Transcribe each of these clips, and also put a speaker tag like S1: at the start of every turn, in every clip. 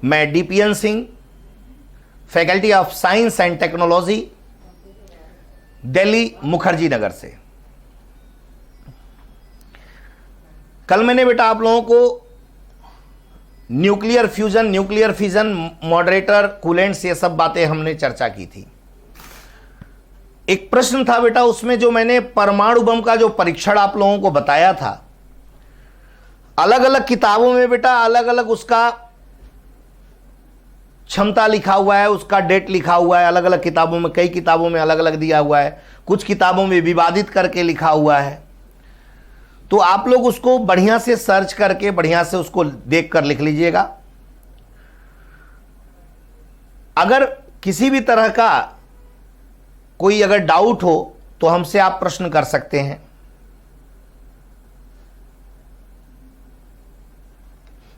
S1: मैं DPN Singh, faculty of science and technology, Delhi Mukherjee Nagar से। कल मैंने बेटा आप लोगों को nuclear fusion, nuclear fission, moderator, coolants, ये सब बातें हमने चर्चा की थी। एक प्रश्न था बेटा उसमें जो मैंने परमाणु बम का जो परीक्षण आप लोगों को बताया था, अलग अलग किताबों में बेटा अलग अलग उसका क्षमता लिखा हुआ है, उसका डेट लिखा हुआ है, अलग अलग किताबों में, कई किताबों में अलग अलग दिया हुआ है, कुछ किताबों में विवादित करके लिखा हुआ है। तो आप लोग उसको बढ़िया से सर्च करके बढ़िया से उसको देख कर लिख लीजिएगा। अगर किसी भी तरह का कोई अगर डाउट हो तो हमसे आप प्रश्न कर सकते हैं।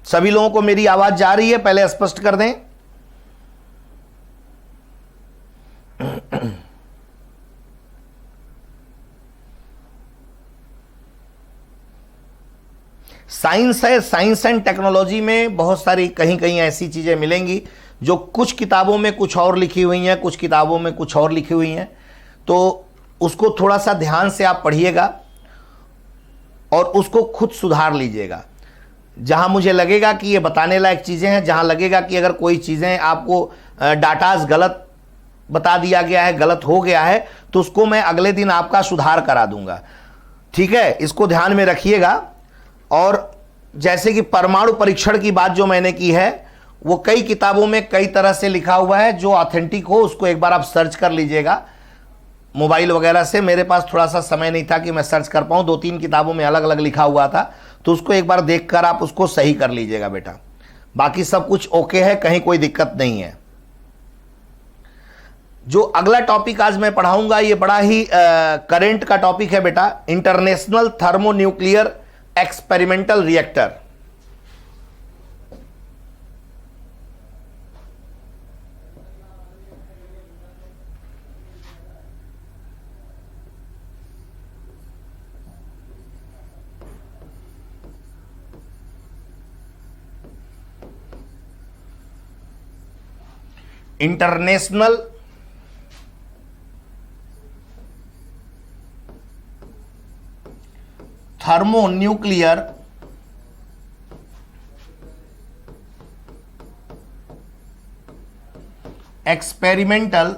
S1: सभी लोगों को मेरी आवाज जा रही है, पहले स्पष्ट कर दें। साइंस है, साइंस एंड टेक्नोलॉजी में बहुत सारी कहीं कहीं ऐसी चीजें मिलेंगी जो कुछ किताबों में कुछ और लिखी हुई हैं, कुछ किताबों में कुछ और लिखी हुई हैं। तो उसको थोड़ा सा ध्यान से आप पढ़िएगा और उसको खुद सुधार लीजिएगा। जहां मुझे लगेगा कि ये बताने लायक चीजें हैं, जहां लगेगा कि अगर कोई चीजें आपको डाटाज गलत बता दिया गया है, गलत हो गया है, तो उसको मैं अगले दिन आपका सुधार करा दूंगा। ठीक है, इसको ध्यान में रखिएगा। और जैसे कि परमाणु परीक्षण की बात जो मैंने की है, वो कई किताबों में कई तरह से लिखा हुआ है। जो ऑथेंटिक हो उसको एक बार आप सर्च कर लीजिएगा मोबाइल वगैरह से। मेरे पास थोड़ा सा समय नहीं था कि मैं सर्च कर पाऊँ, 2-3 किताबों में अलग अलग लिखा हुआ था, तो उसको एक बार देखकर आप उसको सही कर लीजिएगा बेटा। बाकी सब कुछ ओके है, कहीं कोई दिक्कत नहीं है। जो अगला टॉपिक आज मैं पढ़ाऊंगा ये बड़ा ही करंट का टॉपिक है बेटा, international thermonuclear experimental reactor. International thermonuclear experimental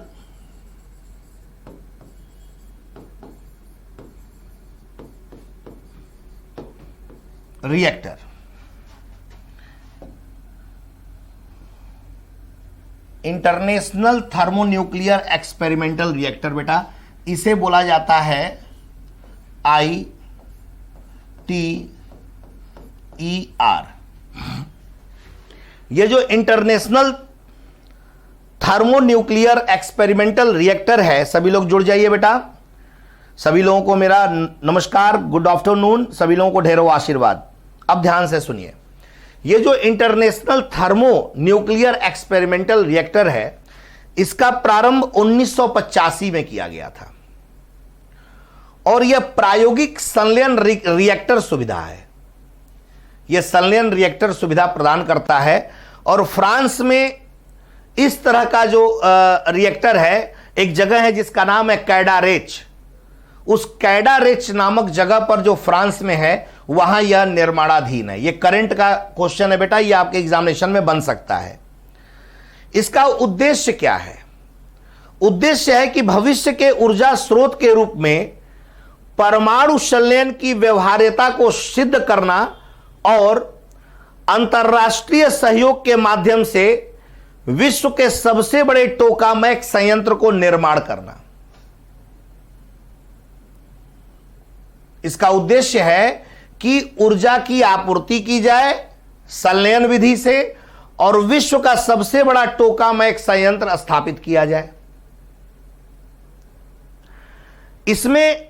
S1: reactor. International thermonuclear experimental reactor बेटा, इसे बोला जाता है ITER। ये जो इंटरनेशनल थर्मोन्यूक्लियर एक्सपेरिमेंटल रिएक्टर है, सभी लोग जुड़ जाइए बेटा। सभी लोगों को मेरा नमस्कार, गुड आफ्टरनून, सभी लोगों को ढेरों आशीर्वाद। अब ध्यान से सुनिए, ये जो इंटरनेशनल थर्मोन्यूक्लियर एक्सपेरिमेंटल रिएक्टर है, इसका प्रारंभ 1985 में किया गया था और यह प्रायोगिक संलयन रिएक्टर सुविधा है। यह संलयन रिएक्टर सुविधा प्रदान करता है और फ्रांस में इस तरह का जो रिएक्टर है, एक जगह है जिसका नाम है कैडारेच। उस कैडारेच नामक जगह पर जो फ्रांस में है, वहां यह निर्माणाधीन है। यह करंट का क्वेश्चन है बेटा, यह आपके एग्जामिनेशन में बन सकता है। इसका उद्देश्य क्या है? उद्देश्य है कि भविष्य के ऊर्जा स्रोत के रूप में परमाणु संलयन की व्यवहार्यता को सिद्ध करना और अंतर्राष्ट्रीय सहयोग के माध्यम से विश्व के सबसे बड़े टोकामैक संयंत्र को निर्माण करना। इसका उद्देश्य है कि ऊर्जा की आपूर्ति की जाए संलयन विधि से और विश्व का सबसे बड़ा टोकामैक संयंत्र स्थापित किया जाए। इसमें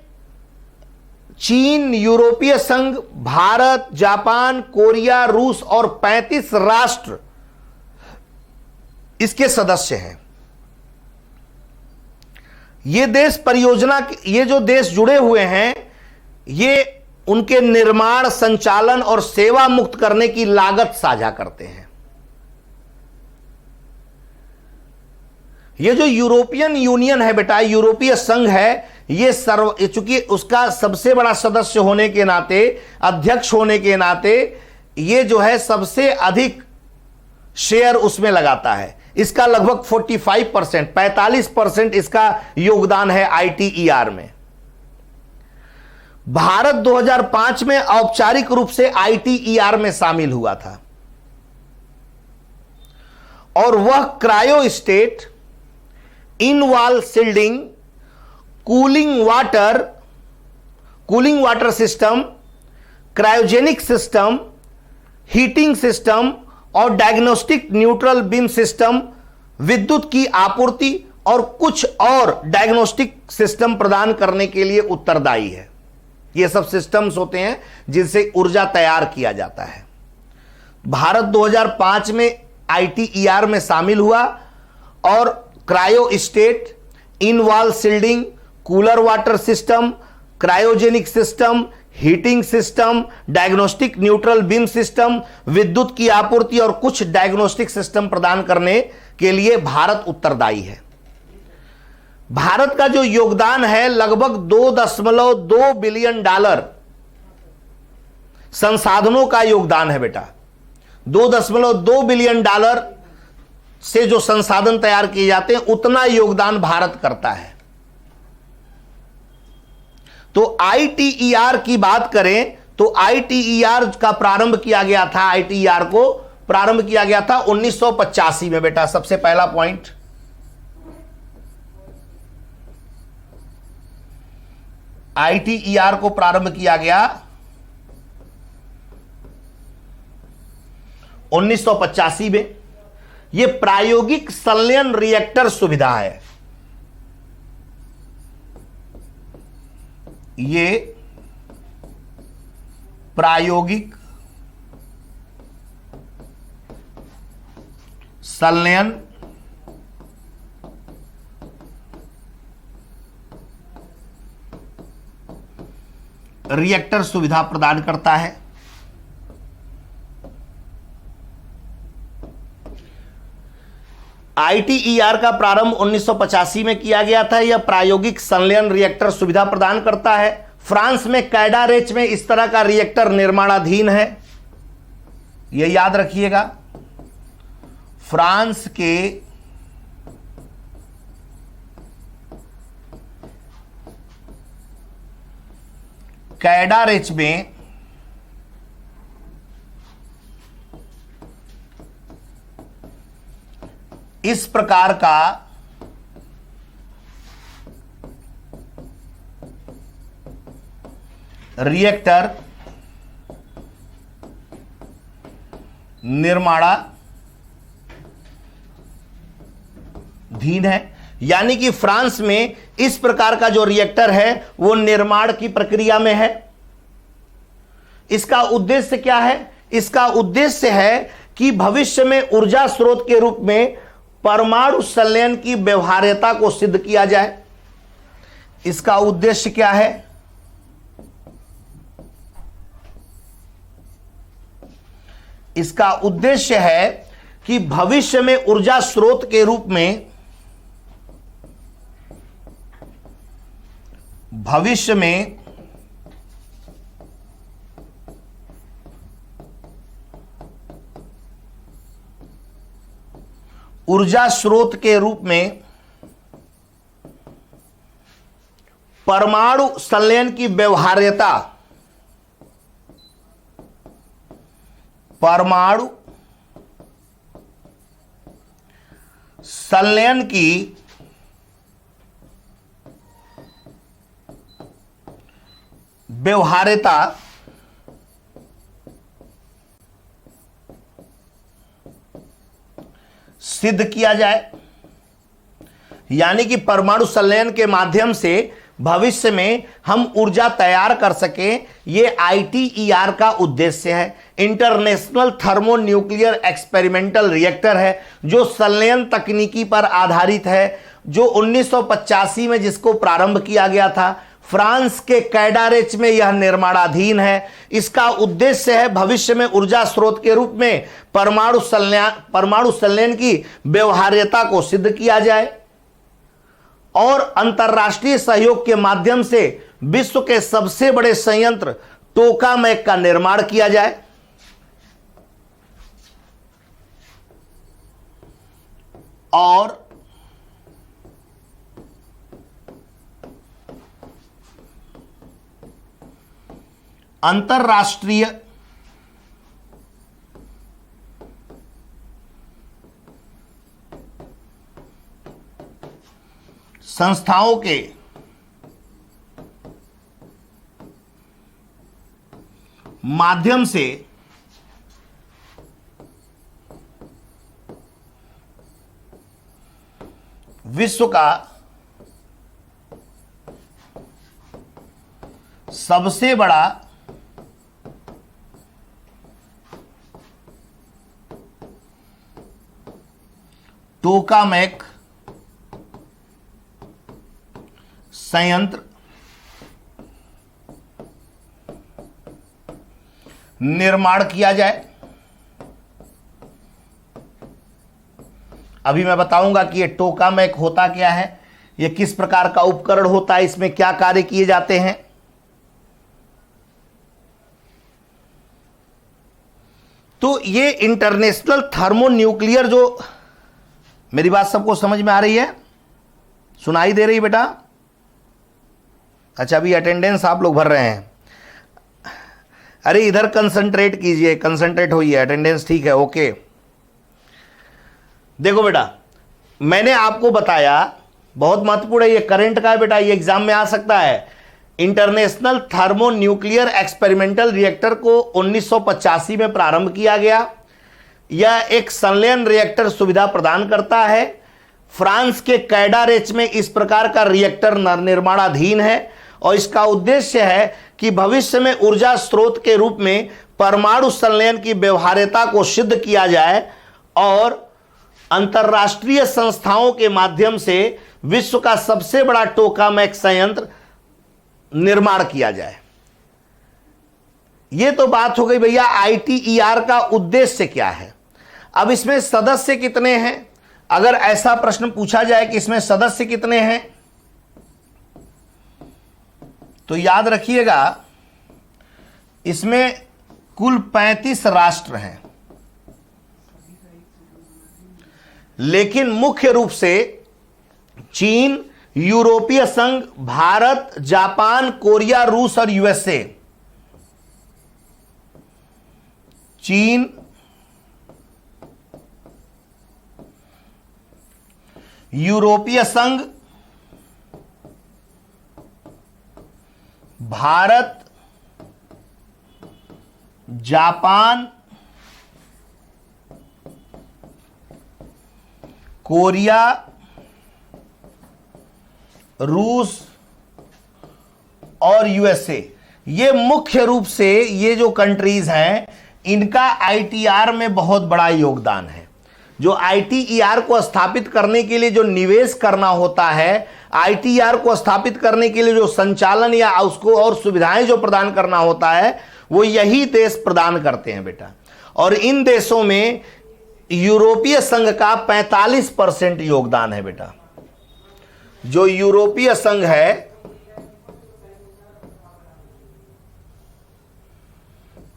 S1: चीन, यूरोपीय संघ, भारत, जापान, कोरिया, रूस और 35 राष्ट्र इसके सदस्य हैं। ये देश परियोजना, ये जो देश जुड़े हुए हैं, ये उनके निर्माण, संचालन और सेवा मुक्त करने की लागत साझा करते हैं। ये जो यूरोपियन यूनियन है बेटा, यूरोपीय संघ है, ये चूंकि उसका सबसे बड़ा सदस्य होने के नाते, अध्यक्ष होने के नाते, ये जो है सबसे अधिक शेयर उसमें लगाता है। इसका लगभग 45%, 45% इसका योगदान है ITER में। भारत 2005 में औपचारिक रूप से ITER में शामिल हुआ था और वह cryo state, in wall shielding, cooling water system, cryogenic system, heating system और डायग्नोस्टिक न्यूट्रल बीम सिस्टम, विद्युत की आपूर्ति और कुछ और डायग्नोस्टिक सिस्टम प्रदान करने के लिए उत्तरदायी है। ये सब सिस्टम्स होते हैं जिनसे ऊर्जा तैयार किया जाता है। भारत 2005 में ITER में शामिल हुआ और cryo state, in wall shielding, cooler water system, cryogenic system, heating system, diagnostic neutral beam system, विद्युत की आपूर्ति और कुछ डायग्नोस्टिक सिस्टम प्रदान करने के लिए भारत उत्तरदायी है। भारत का जो योगदान है लगभग $2.2 बिलियन संसाधनों का योगदान है बेटा। $2.2 बिलियन से जो संसाधन तैयार किए जाते हैं उतना योगदान भारत करता है। तो ITER की बात करें तो ITER का प्रारंभ किया गया था, ITER को प्रारंभ किया गया था 1985 में बेटा। सबसे पहला पॉइंट, ITER को प्रारंभ किया गया 1985 में। यह प्रायोगिक संलयन रिएक्टर सुविधा है। ये प्रायोगिक संलयन रिएक्टर सुविधा प्रदान करता है। ITER का प्रारंभ 1985 में किया गया था। यह प्रायोगिक संलयन रिएक्टर सुविधा प्रदान करता है। फ्रांस में कैडारेच में इस तरह का रिएक्टर निर्माणाधीन है, यह याद रखिएगा। फ्रांस के कैडारेच में इस प्रकार का रिएक्टर निर्माणाधीन है। यानी कि फ्रांस में इस प्रकार का जो रिएक्टर है वो निर्माण की प्रक्रिया में है। इसका उद्देश्य क्या है? इसका उद्देश्य है कि भविष्य में ऊर्जा स्रोत के रूप में परमाणु संलयन की व्यवहार्यता को सिद्ध किया जाए। इसका उद्देश्य क्या है? इसका उद्देश्य है कि भविष्य में ऊर्जा स्रोत के रूप में ऊर्जा स्रोत के रूप में परमाणु संलयन की व्यवहार्यता, परमाणु संलयन की व्यवहार्यता सिद्ध किया जाए। यानी कि परमाणु संलयन के माध्यम से भविष्य में हम ऊर्जा तैयार कर सकें, यह ITER का उद्देश्य है। इंटरनेशनल थर्मोन्यूक्लियर एक्सपेरिमेंटल रिएक्टर है जो संलयन तकनीकी पर आधारित है, जो 1985 में जिसको प्रारंभ किया गया था। फ्रांस के कैडारेच में यह निर्माणाधीन है। इसका उद्देश्य है भविष्य में ऊर्जा स्रोत के रूप में परमाणु संलयन की व्यवहार्यता को सिद्ध किया जाए। और अंतर्राष्ट्रीय सहयोग के माध्यम से विश्व के सबसे बड़े संयंत्र टोकामेक का निर्माण किया जाए। और अंतर्राष्ट्रीय संस्थाओं के माध्यम से विश्व का सबसे बड़ा टोकामेक संयंत्र निर्माण किया जाए। अभी मैं बताऊंगा कि यह टोकामेक होता क्या है, यह किस प्रकार का उपकरण होता है, इसमें क्या कार्य किए जाते हैं। तो ये इंटरनेशनल थर्मोन्यूक्लियर, जो मेरी बात सबको समझ में आ रही है, सुनाई दे रही बेटा? अच्छा, अभी अटेंडेंस आप लोग भर रहे हैं। अरे इधर कंसंट्रेट कीजिए, कंसंट्रेट होइए, अटेंडेंस ठीक है, ओके। देखो बेटा, मैंने आपको बताया, बहुत महत्वपूर्ण है, ये करंट का है बेटा, ये एग्जाम में आ सकता है। इंटरनेशनल थर्मोन्यूक्लियर एक्सपेरिमेंटल रिएक्टर को 1985 में प्रारंभ किया गया। यह एक संलयन रिएक्टर सुविधा प्रदान करता है। फ्रांस के कैडारेच में इस प्रकार का रिएक्टर निर्माणाधीन है और इसका उद्देश्य है कि भविष्य में ऊर्जा स्रोत के रूप में परमाणु संलयन की व्यवहार्यता को सिद्ध किया जाए और अंतर्राष्ट्रीय संस्थाओं के माध्यम से विश्व का सबसे बड़ा टोकामेक संयंत्र निर्माण किया जाए। यह तो बात हो गई भैया ITER का उद्देश्य क्या है। अब इसमें सदस्य कितने हैं? अगर ऐसा प्रश्न पूछा जाए कि इसमें सदस्य कितने हैं, तो याद रखिएगा इसमें कुल 35 राष्ट्र हैं, लेकिन मुख्य रूप से चीन, यूरोपीय संघ, भारत, जापान, कोरिया, रूस और USA। चीन, यूरोपीय संघ, भारत, जापान, कोरिया, रूस और USA, ये मुख्य रूप से ये जो कंट्रीज हैं, इनका ITER में बहुत बड़ा योगदान है। जो ITER को स्थापित करने के लिए जो निवेश करना होता है, ITER को स्थापित करने के लिए जो संचालन या उसको और सुविधाएं जो प्रदान करना होता है, वो यही देश प्रदान करते हैं बेटा। और इन देशों में यूरोपीय संघ का 45% योगदान है बेटा। जो यूरोपीय संघ है,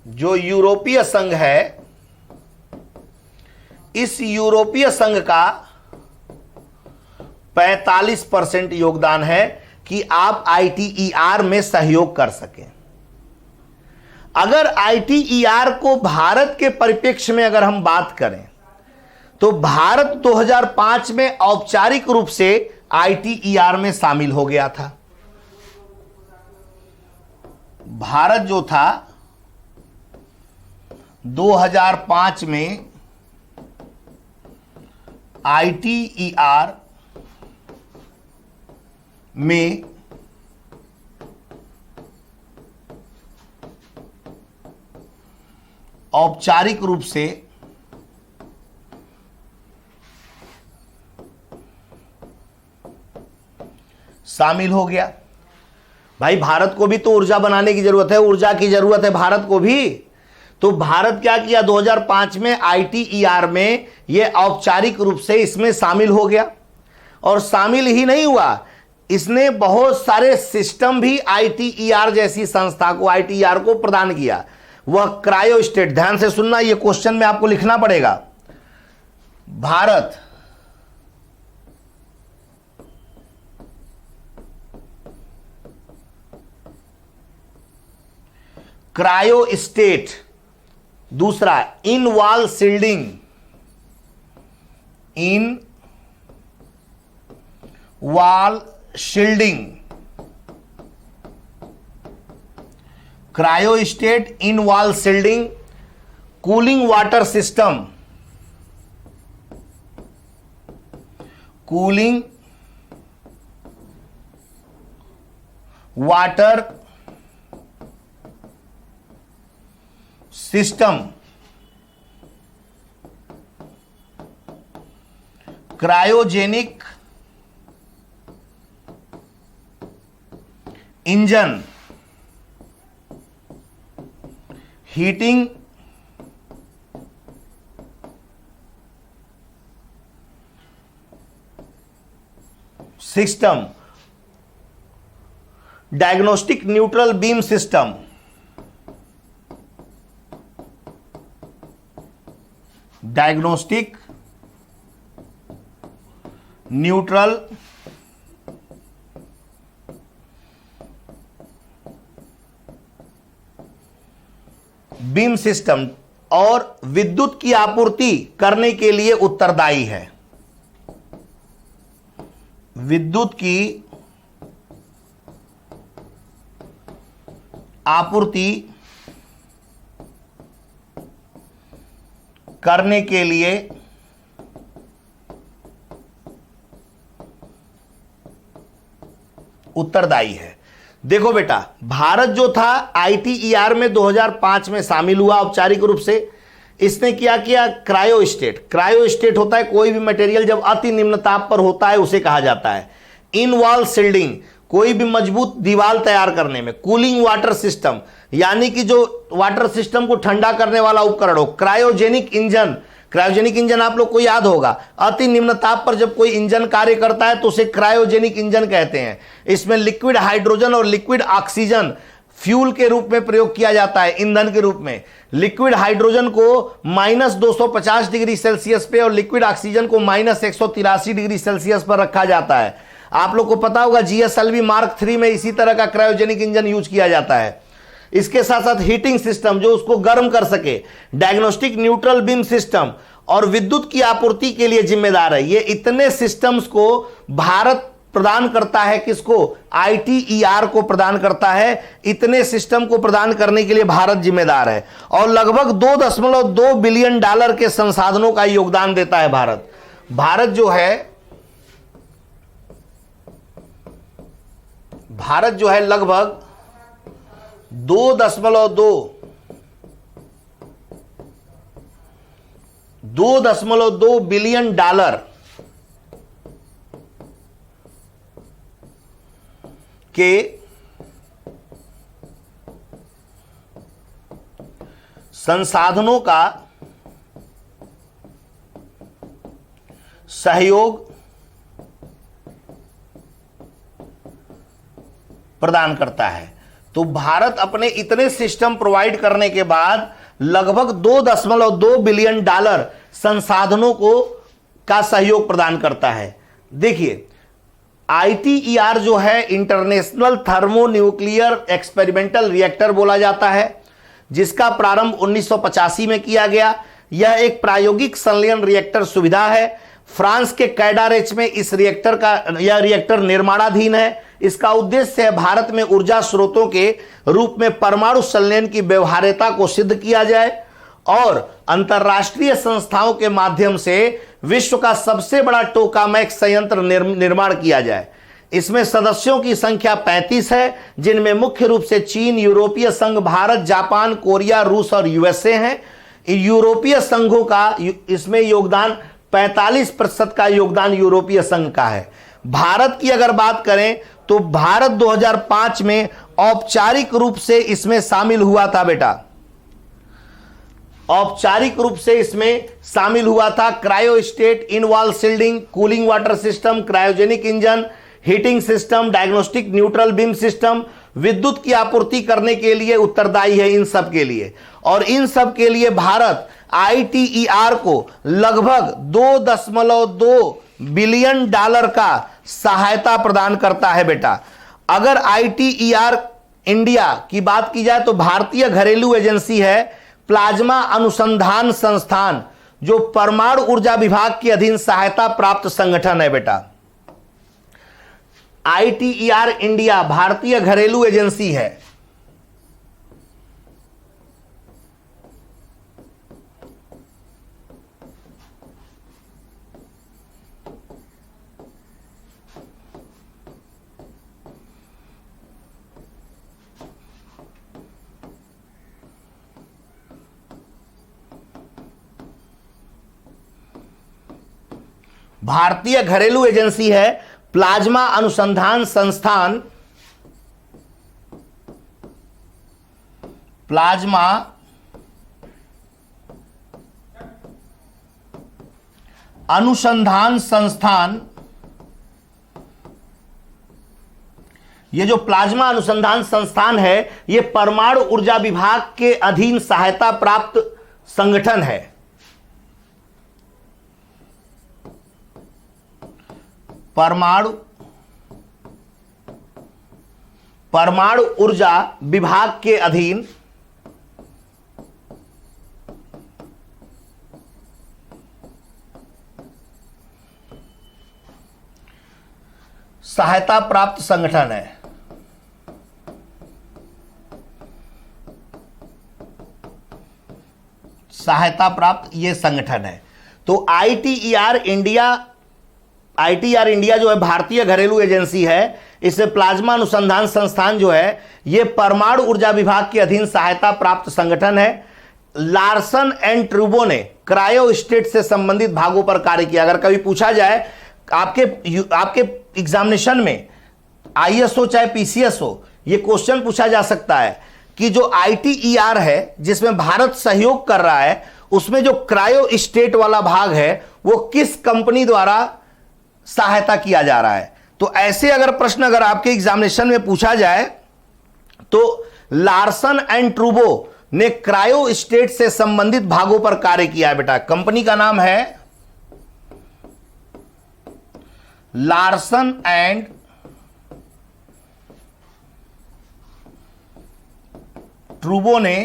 S1: जो यूरोपीय संघ है, इस यूरोपीय संघ का 45% योगदान है कि आप ITER में सहयोग कर सकें। अगर ITER को भारत के परिप्रेक्ष्य में अगर हम बात करें, तो भारत 2005 में औपचारिक रूप से ITER में शामिल हो गया था। भारत जो था 2005 में ITER में औपचारिक रूप से शामिल हो गया। भाई भारत को भी तो ऊर्जा बनाने की जरूरत है, ऊर्जा की जरूरत है भारत को भी। तो भारत क्या किया, 2005 में ITER में यह औपचारिक रूप से इसमें शामिल हो गया। और शामिल ही नहीं हुआ, इसने बहुत सारे सिस्टम भी आईटीईआर जैसी संस्था को, आईटीईआर को प्रदान किया। वह क्रायोस्टेट, ध्यान से सुनना, यह क्वेश्चन में आपको लिखना पड़ेगा। भारत क्रायोस्टेट, दूसरा in wall shielding, in wall shielding, cryostat, in wall shielding, cooling water system, cooling water system, cryogenic engine, heating system, diagnostic neutral beam system, diagnostic neutral beam system, और विद्युत की आपूर्ति करने के लिए उत्तरदायी है। विद्युत की आपूर्ति करने के लिए उत्तरदायी है। देखो बेटा, भारत जो था आईटीईआर में 2005 में शामिल हुआ औपचारिक रूप से। इसने क्या किया? क्रायोस्टेट, क्रायोस्टेट होता है कोई भी मटेरियल जब अति निम्न ताप पर होता है उसे कहा जाता है। इन वॉल शील्डिंग, कोई भी मजबूत दीवार तैयार करने में। कूलिंग वाटर सिस्टम, यानी कि जो वाटर सिस्टम को ठंडा करने वाला उपकरण हो। क्रायोजेनिक इंजन, क्रायोजेनिक इंजन आप लोग को याद होगा, अति निम्न ताप पर जब कोई इंजन कार्य करता है तो उसे क्रायोजेनिक इंजन कहते हैं। इसमें लिक्विड हाइड्रोजन और लिक्विड ऑक्सीजन फ्यूल के रूप में प्रयोग किया जाता है, ईंधन के रूप में। लिक्विड हाइड्रोजन को -250 डिग्री सेल्सियस पे और लिक्विड ऑक्सीजन को -183 डिग्री सेल्सियस पर रखा जाता है। आप लोग को पता होगा जीएसएलवी मार्क 3 में इसी तरह का क्रायोजेनिक इंजन यूज किया जाता है। इसके साथ साथ हीटिंग सिस्टम जो उसको गर्म कर सके, डायग्नोस्टिक न्यूट्रल बीम सिस्टम, और विद्युत की आपूर्ति के लिए जिम्मेदार है। ये इतने सिस्टम्स को भारत प्रदान करता है। किसको? आईटीईआर को प्रदान करता है। इतने सिस्टम को प्रदान करने के लिए भारत जिम्मेदार है और लगभग $2.2 बिलियन के संसाधनों का योगदान देता है भारत। भारत जो है लगभग 2.2 बिलियन डॉलर के संसाधनों का सहयोग प्रदान करता है। तो भारत अपने इतने सिस्टम प्रोवाइड करने के बाद लगभग $2.2 बिलियन संसाधनों का सहयोग प्रदान करता है। देखिए, आईटीईआर जो है इंटरनेशनल थर्मोन्यूक्लियर एक्सपेरिमेंटल रिएक्टर बोला जाता है, जिसका प्रारंभ 1985 में किया गया। यह एक प्रायोगिक संलयन रिएक्टर सुविधा है। फ्रांस के कैडारेच में इस रिएक्टर निर्माणाधीन है। इसका उद्देश्य है भारत में ऊर्जा स्रोतों के रूप में परमाणु संलयन की व्यवहार्यता को सिद्ध किया जाए और अंतरराष्ट्रीय संस्थाओं के माध्यम से विश्व का सबसे बड़ा टोकामैक संयंत्र निर्माण किया जाए। इसमें सदस्यों की संख्या 35 है, जिनमें मुख्य रूप से चीन, यूरोपीय संघ, भारत, जापान, कोरिया, रूस और यूएसए हैं। यूरोपीय संघों का इसमें योगदान 45% का योगदान यूरोपीय संघ का है। भारत की अगर बात करें तो भारत 2005 में औपचारिक रूप से इसमें शामिल हुआ था बेटा। औपचारिक रूप से इसमें शामिल हुआ था। Cryostat, in wall shielding, cooling water system, cryogenic engine, heating system, diagnostic neutral beam system, विद्युत की आपूर्ति करने के लिए उत्तरदायी है इन सब के लिए। और इन सब के लिए भारत ITER को लगभग $2.2 बिलियन का सहायता प्रदान करता है बेटा। अगर ITER इंडिया की बात की जाए तो भारतीय घरेलू एजेंसी है प्लाज्मा अनुसंधान संस्थान, जो परमाणु ऊर्जा विभाग के अधीन सहायता प्राप्त संगठन है बेटा। ITER इंडिया भारतीय घरेलू एजेंसी है। भारतीय घरेलू एजेंसी है प्लाज्मा अनुसंधान संस्थान, प्लाज्मा अनुसंधान संस्थान। ये जो प्लाज्मा अनुसंधान संस्थान है ये परमाणु ऊर्जा विभाग के अधीन सहायता प्राप्त संगठन है। परमाणु ऊर्जा विभाग के अधीन सहायता प्राप्त संगठन है। सहायता प्राप्त ये संगठन है। तो ITER इंडिया जो है भारतीय घरेलू एजेंसी है, इसे प्लाज्मा अनुसंधान संस्थान जो है यह परमाणु ऊर्जा विभाग के अधीन सहायता प्राप्त संगठन है। लार्सन एंड ट्रूबो ने क्रायोस्टेट से संबंधित भागों पर कार्य किया। अगर कभी पूछा जाए आपके एग्जामिनेशन में ISO चाहे PCS हो, यह क्वेश्चन पूछा जा सकता है कि जो ITER है जिसमें भारत सहयोग कर रहा है, उसमें जो क्रायोस्टेट वाला भाग है वो किस कंपनी द्वारा सहायता किया जा रहा है। तो ऐसे अगर प्रश्न अगर आपके एग्जामिनेशन में पूछा जाए तो लार्सन एंड ट्रूबो ने क्रायोस्टेट से संबंधित भागों पर कार्य किया है बेटा। कंपनी का नाम है लार्सन एंड ट्रूबो ने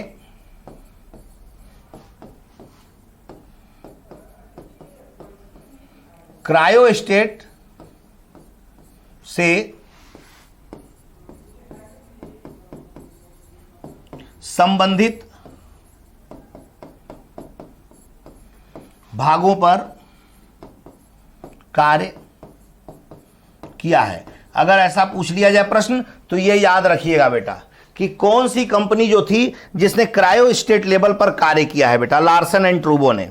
S1: क्रायोस्टेट से संबंधित भागों पर कार्य किया है। अगर ऐसा पूछ लिया जाए प्रश्न तो यह याद रखिएगा बेटा कि कौन सी कंपनी जो थी जिसने क्रायोस्टेट लेवल पर कार्य किया है बेटा, लार्सन एंड ट्रूबो ने।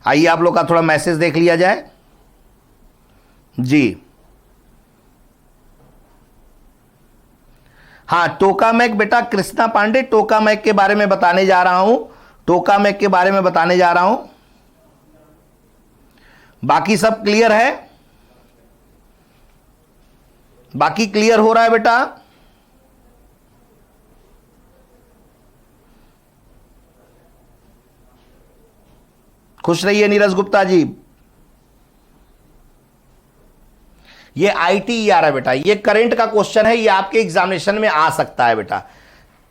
S1: आइए आप लोग का थोड़ा मैसेज देख लिया जाए जी। हाँ, टोकामेक बेटा, कृष्णा पांडे टोकामेक के बारे में बताने जा रहा हूं, टोकामेक के बारे में बताने जा रहा हूं। बाकी सब क्लियर है? बाकी क्लियर हो रहा है बेटा? खुश रहिए नीरज गुप्ता जी। ये ITER है बेटा, ये करंट का क्वेश्चन है, ये आपके एग्जामिनेशन में आ सकता है बेटा।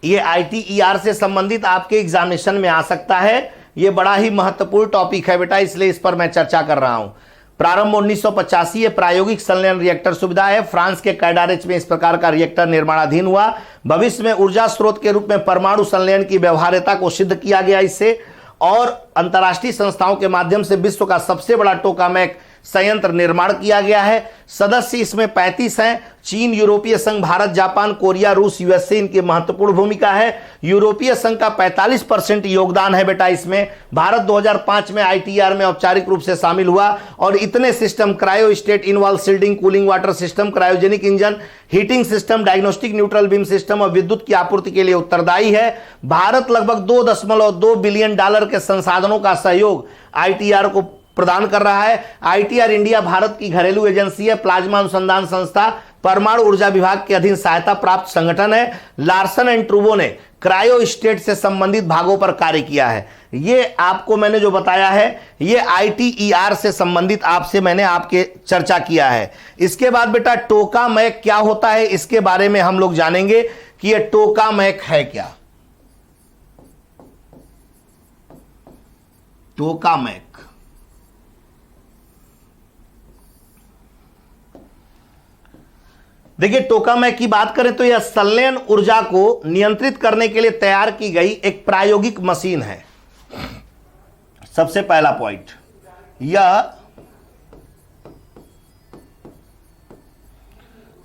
S1: ये ITER से संबंधित आपके एग्जामिनेशन में आ सकता है। ये बड़ा ही महत्वपूर्ण टॉपिक है बेटा, इसलिए इस पर मैं चर्चा कर रहा हूं। प्रारंभ 1985, ये प्रायोगिक संलयन रिएक्टर सुविधा है। फ्रांस के कैडारेच में इस प्रकार का रिएक्टर निर्माणाधीन हुआ। भविष्य में ऊर्जा स्रोत के रूप में परमाणु संलयन की व्यवहार्यता को सिद्ध किया गया इससे, और अंतर्राष्ट्रीय संस्थाओं के माध्यम से विश्व का सबसे बड़ा टोकामेक संयंत्र निर्माण किया गया है। सदस्य इसमें 35 हैं। चीन, यूरोपीय संघ, भारत, जापान, कोरिया, रूस, USA इनकी महत्वपूर्ण भूमिका है। यूरोपीय संघ का 45% योगदान है बेटा इसमें। भारत 2005 में ITER में औपचारिक रूप से शामिल हुआ। और इतने system, cryostat, involve shielding, cooling water system, cryogenic engine, heating system, diagnostic neutral beam system और विद्युत की आपूर्ति के लिए उत्तरदायी है। भारत लगभग $2.2 बिलियन के संसाधनों का सहयोग ITER को प्रदान कर रहा है। आईटीआर इंडिया भारत की घरेलू एजेंसी है, प्लाज्मा अनुसंधान संस्था, परमाणु ऊर्जा विभाग के अधीन सहायता प्राप्त संगठन है। लार्सन एंड ट्रूबो ने क्रायो स्टेट से संबंधित भागों पर कार्य किया है। ये आपको मैंने जो बताया है ये आईटीईआर से संबंधित आपसे मैंने आपके चर्चा किया है। इसके बाद बेटा टोकामैक क्या होता है इसके बारे में हम लोग जानेंगे कि ये टोकामैक है क्या। टोकामैक देखिए, टोकामैक की बात करें तो यह संलयन ऊर्जा को नियंत्रित करने के लिए तैयार की गई एक प्रायोगिक मशीन है। सबसे पहला पॉइंट, यह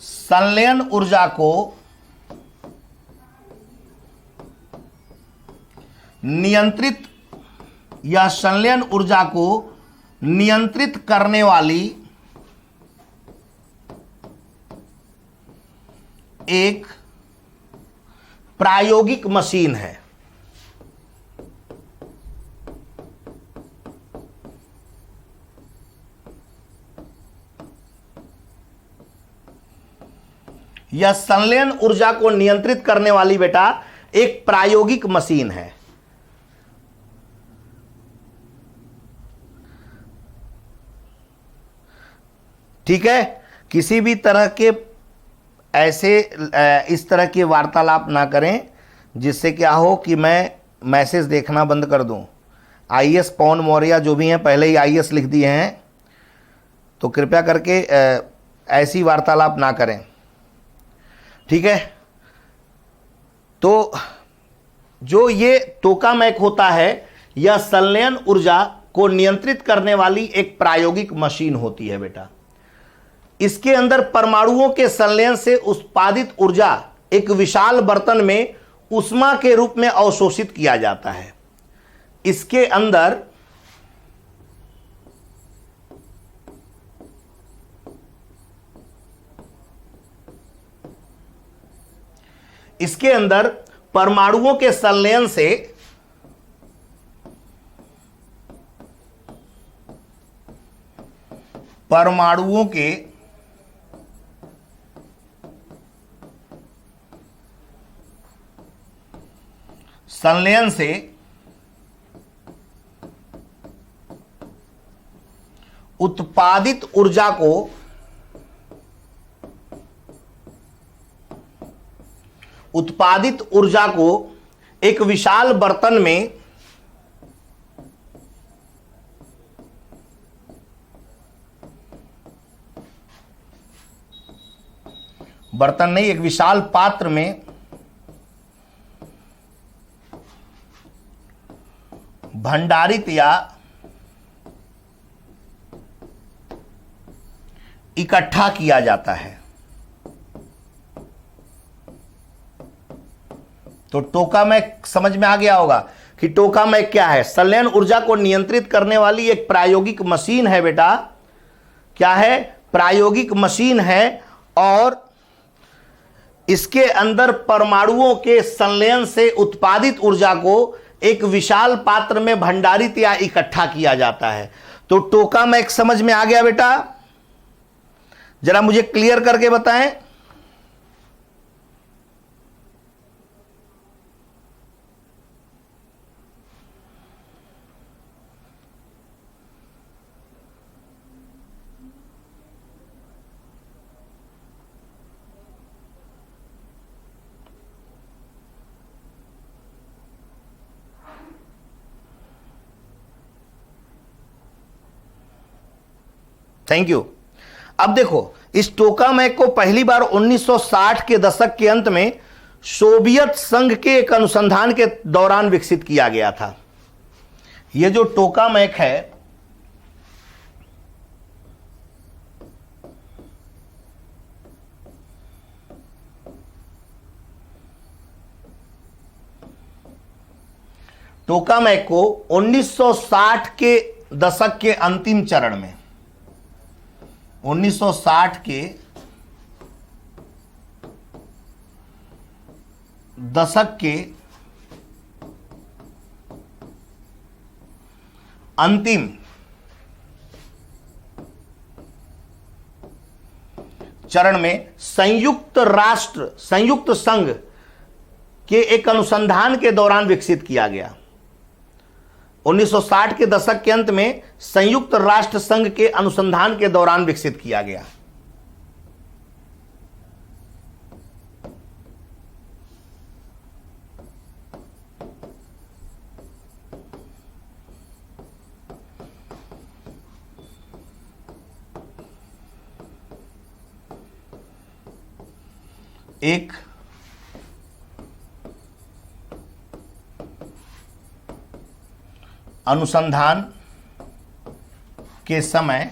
S1: संलयन ऊर्जा को नियंत्रित या संलयन ऊर्जा को नियंत्रित करने वाली एक प्रायोगिक मशीन है। यह संलयन ऊर्जा को नियंत्रित करने वाली बेटा एक प्रायोगिक मशीन है। ठीक है, किसी भी तरह के ऐसे इस तरह की वार्तालाप ना करें जिससे क्या हो कि मैं मैसेज देखना बंद कर दूं। आईएएस पवन मौर्य जो भी हैं पहले ही आईएएस लिख दिए हैं, तो कृपया करके ऐसी वार्तालाप ना करें। ठीक है, तो जो ये टोकामैक होता है यह संलयन ऊर्जा को नियंत्रित करने वाली एक प्रायोगिक मशीन होती है बेटा। इसके अंदर परमाणुओं के संलयन से उत्पादित ऊर्जा एक विशाल बर्तन में ऊष्मा के रूप में अवशोषित किया जाता है। इसके अंदर परमाणुओं के संलयन से परमाणुओं के संलयन से उत्पादित ऊर्जा को एक विशाल बर्तन में एक विशाल पात्र में भंडारित या इकट्ठा किया जाता है। तो टोकामैक समझ में आ गया होगा कि टोकामैक क्या है। संलयन ऊर्जा को नियंत्रित करने वाली एक प्रायोगिक मशीन है बेटा। क्या है? प्रायोगिक मशीन है, और इसके अंदर परमाणुओं के संलयन से उत्पादित ऊर्जा को एक विशाल पात्र में भंडारित या इकट्ठा किया जाता है। तो टोकामैक समझ में आ गया बेटा? जरा मुझे क्लियर करके बताएं। Thank you. अब देखो, इस टोकामैक को पहली बार 1960 के दशक के अंत में सोवियत संघ के एक अनुसंधान के दौरान विकसित किया गया था। यह जो टोकामैक है टोकामैक को 1960 के दशक के अंतिम चरण में 1960 के दशक के अंतिम चरण में संयुक्त संघ के एक अनुसंधान के दौरान विकसित किया गया। 1960 के दशक के अंत में संयुक्त राष्ट्र संघ के अनुसंधान के दौरान विकसित किया गया। एक अनुसंधान के समय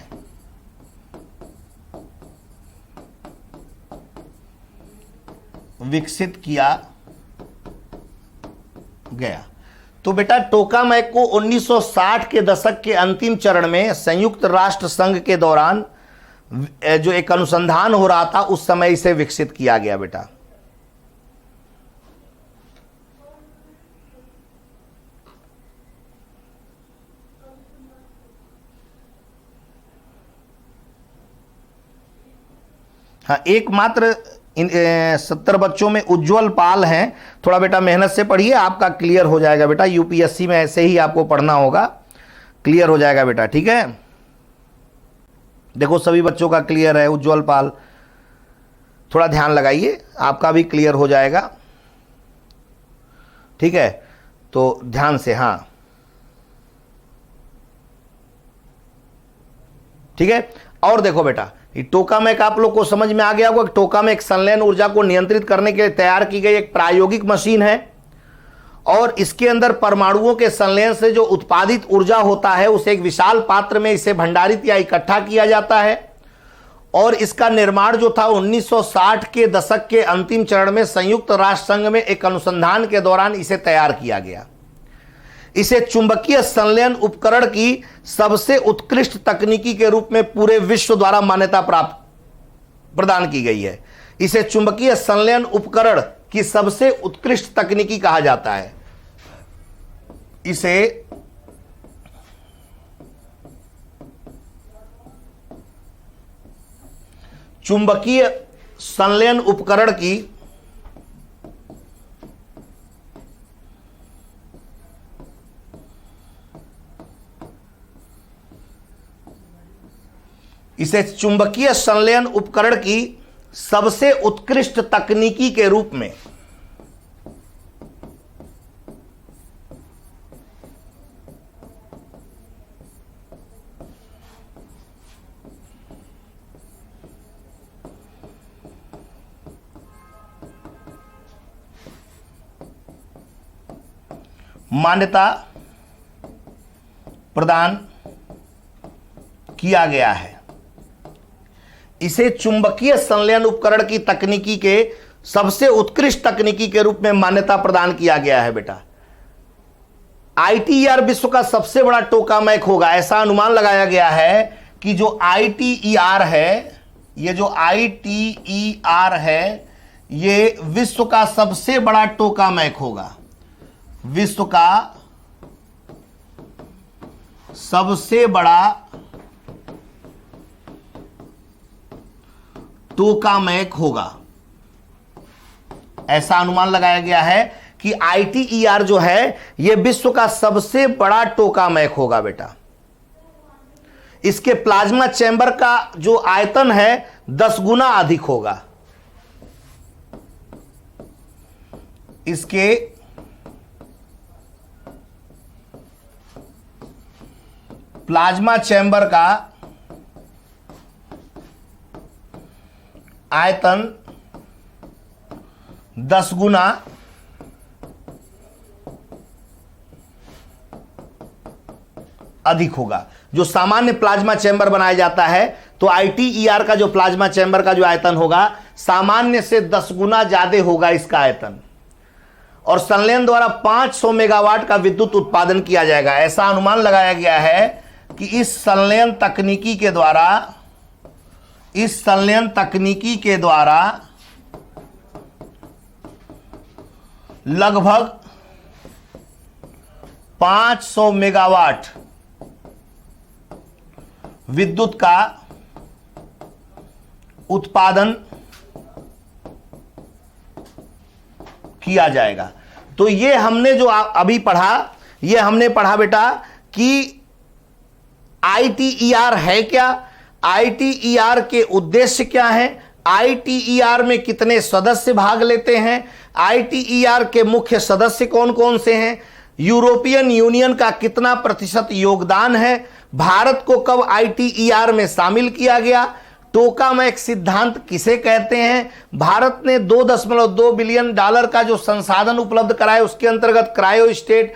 S1: विकसित किया गया। तो बेटा टोकामेक को 1960 के दशक के अंतिम चरण में संयुक्त राष्ट्र संघ के दौरान जो एक अनुसंधान हो रहा था उस समय इसे विकसित किया गया बेटा। हाँ, एकमात्र 70 बच्चों में उज्जवल पाल हैं। थोड़ा बेटा मेहनत से पढ़िए, आपका क्लियर हो जाएगा बेटा। यूपीएससी में ऐसे ही आपको पढ़ना होगा, क्लियर हो जाएगा बेटा, ठीक है। देखो सभी बच्चों का क्लियर है। उज्जवल पाल, थोड़ा ध्यान लगाइए, आपका भी क्लियर हो जाएगा, ठीक है। तो ध्यान से, हाँ ठीक है। और देखो बेटा, टोकामेक आप लोग को समझ में आ गया होगा। टोकामेक संलयन ऊर्जा को नियंत्रित करने के लिए तैयार की गई एक प्रायोगिक मशीन है और इसके अंदर परमाणुओं के संलयन से जो उत्पादित ऊर्जा होता है उसे एक विशाल पात्र में इसे भंडारित या इकट्ठा किया जाता है। और इसका निर्माण जो था 1960 के दशक के अंतिम चरण में संयुक्त राष्ट्र संघ में एक अनुसंधान के दौरान इसे तैयार किया गया। इसे चुंबकीय संलयन उपकरण की सबसे उत्कृष्ट तकनीकी के रूप में पूरे विश्व द्वारा मान्यता प्रदान की गई है। इसे चुंबकीय संलयन उपकरण की सबसे उत्कृष्ट तकनीकी कहा जाता है। इसे चुंबकीय संलयन उपकरण की सबसे उत्कृष्ट तकनीकी के रूप में मान्यता प्रदान किया गया है। इसे चुंबकीय संलयन उपकरण की तकनीकी के सबसे उत्कृष्ट तकनीकी के रूप में मान्यता प्रदान किया गया है बेटा। आईटीईआर विश्व का सबसे बड़ा टोकामेक होगा, ऐसा अनुमान लगाया गया है कि जो आईटीईआर है, ये जो आईटीईआर है, ये विश्व का सबसे बड़ा टोकामेक होगा। विश्व का सबसे बड़ा टोकामेक होगा, ऐसा अनुमान लगाया गया है कि आईटीईआर जो है यह विश्व का सबसे बड़ा टोकामेक होगा बेटा। इसके प्लाज्मा चैम्बर का जो आयतन है 10 गुना अधिक होगा। इसके प्लाज्मा चैम्बर का आयतन 10 गुना अधिक होगा। जो सामान्य प्लाज्मा चैम्बर बनाया जाता है तो आईटीईआर का जो प्लाज्मा चैम्बर का जो आयतन होगा सामान्य से 10 गुना ज्यादा होगा इसका आयतन। और संलयन द्वारा 500 मेगावाट का विद्युत उत्पादन किया जाएगा। ऐसा अनुमान लगाया गया है कि इस संलयन तकनीकी के द्वारा लगभग 500 मेगावाट विद्युत का उत्पादन किया जाएगा। तो ये हमने जो अभी पढ़ा, ये हमने पढ़ा बेटा कि ITER है क्या, ITER के उद्देश्य क्या है, ITER में कितने सदस्य भाग लेते हैं, ITER के मुख्य सदस्य कौन कौन से हैं, यूरोपियन यूनियन का कितना प्रतिशत योगदान है, भारत को कब ITER में शामिल किया गया, टोकामैक सिद्धांत किसे कहते हैं, भारत ने $2.2 बिलियन का जो संसाधन उपलब्ध कराए उसके अंतर्गत क्रायो स्टेट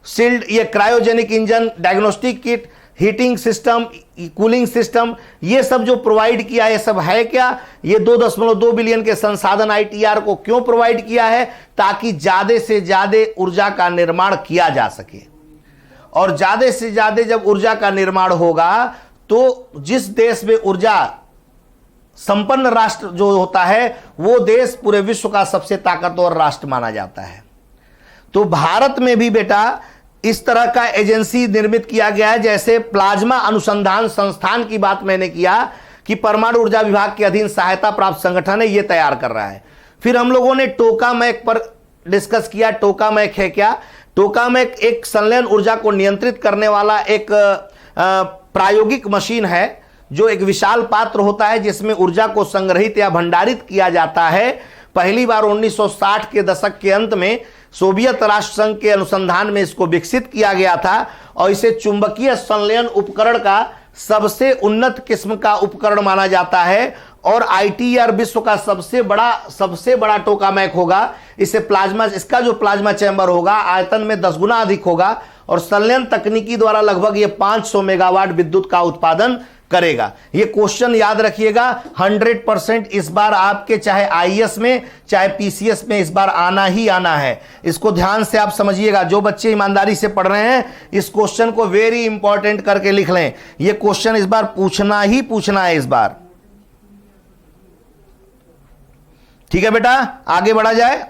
S1: सील्ड, ये cryogenic engine, diagnostic kit, heating system, cooling system, ये सब जो प्रोवाइड किया, ये सब है क्या, ये 2.2 बिलियन के संसाधन ITER को क्यों प्रोवाइड किया है, ताकि ज्यादा से ज्यादा ऊर्जा का निर्माण किया जा सके। और ज्यादा से ज्यादा जब ऊर्जा का निर्माण होगा तो जिस देश में ऊर्जा संपन्न राष्ट्र जो होता है वो देश पूरे विश्व का सबसे ताकतवर राष्ट्र माना जाता है। तो भारत में भी बेटा इस तरह का एजेंसी निर्मित किया गया है, जैसे प्लाज्मा अनुसंधान संस्थान की बात मैंने किया कि परमाणु ऊर्जा विभाग के अधीन सहायता प्राप्त संगठन है, ये तैयार कर रहा है। फिर हम लोगों ने टोकामैक पर डिस्कस किया। टोकामैक है क्या, टोकामैक एक संलयन ऊर्जा को नियंत्रित करने वाला एक प्रायोगिक मशीन है, जो एक विशाल पात्र होता है जिसमें ऊर्जा को संग्रहित या भंडारित किया जाता है। पहली बार 1960 के दशक के अंत में सोवियत राष्ट्र संघ के अनुसंधान में इसको विकसित किया गया था और इसे चुंबकीय संलयन उपकरण का सबसे उन्नत किस्म का उपकरण माना जाता है। और ITER विश्व का सबसे बड़ा टोकामैक होगा। इसे प्लाज्मा, इसका जो प्लाज्मा चैम्बर होगा आयतन में 10 गुना अधिक होगा और संलयन तकनीकी द्वारा लगभग ये 500 मेगावाट विद्युत का उत्पादन करेगा। ये क्वेश्चन याद रखिएगा 100% इस बार आपके चाहे IAS में चाहे PCS में इस बार आना ही आना है। इसको ध्यान से आप समझिएगा। जो बच्चे ईमानदारी से पढ़ रहे हैं इस क्वेश्चन को वेरी इंपॉर्टेंट करके लिख लें। ये क्वेश्चन इस बार पूछना ही पूछना है इस बार। ठीक है बेटा, आगे बढ़ा जाए।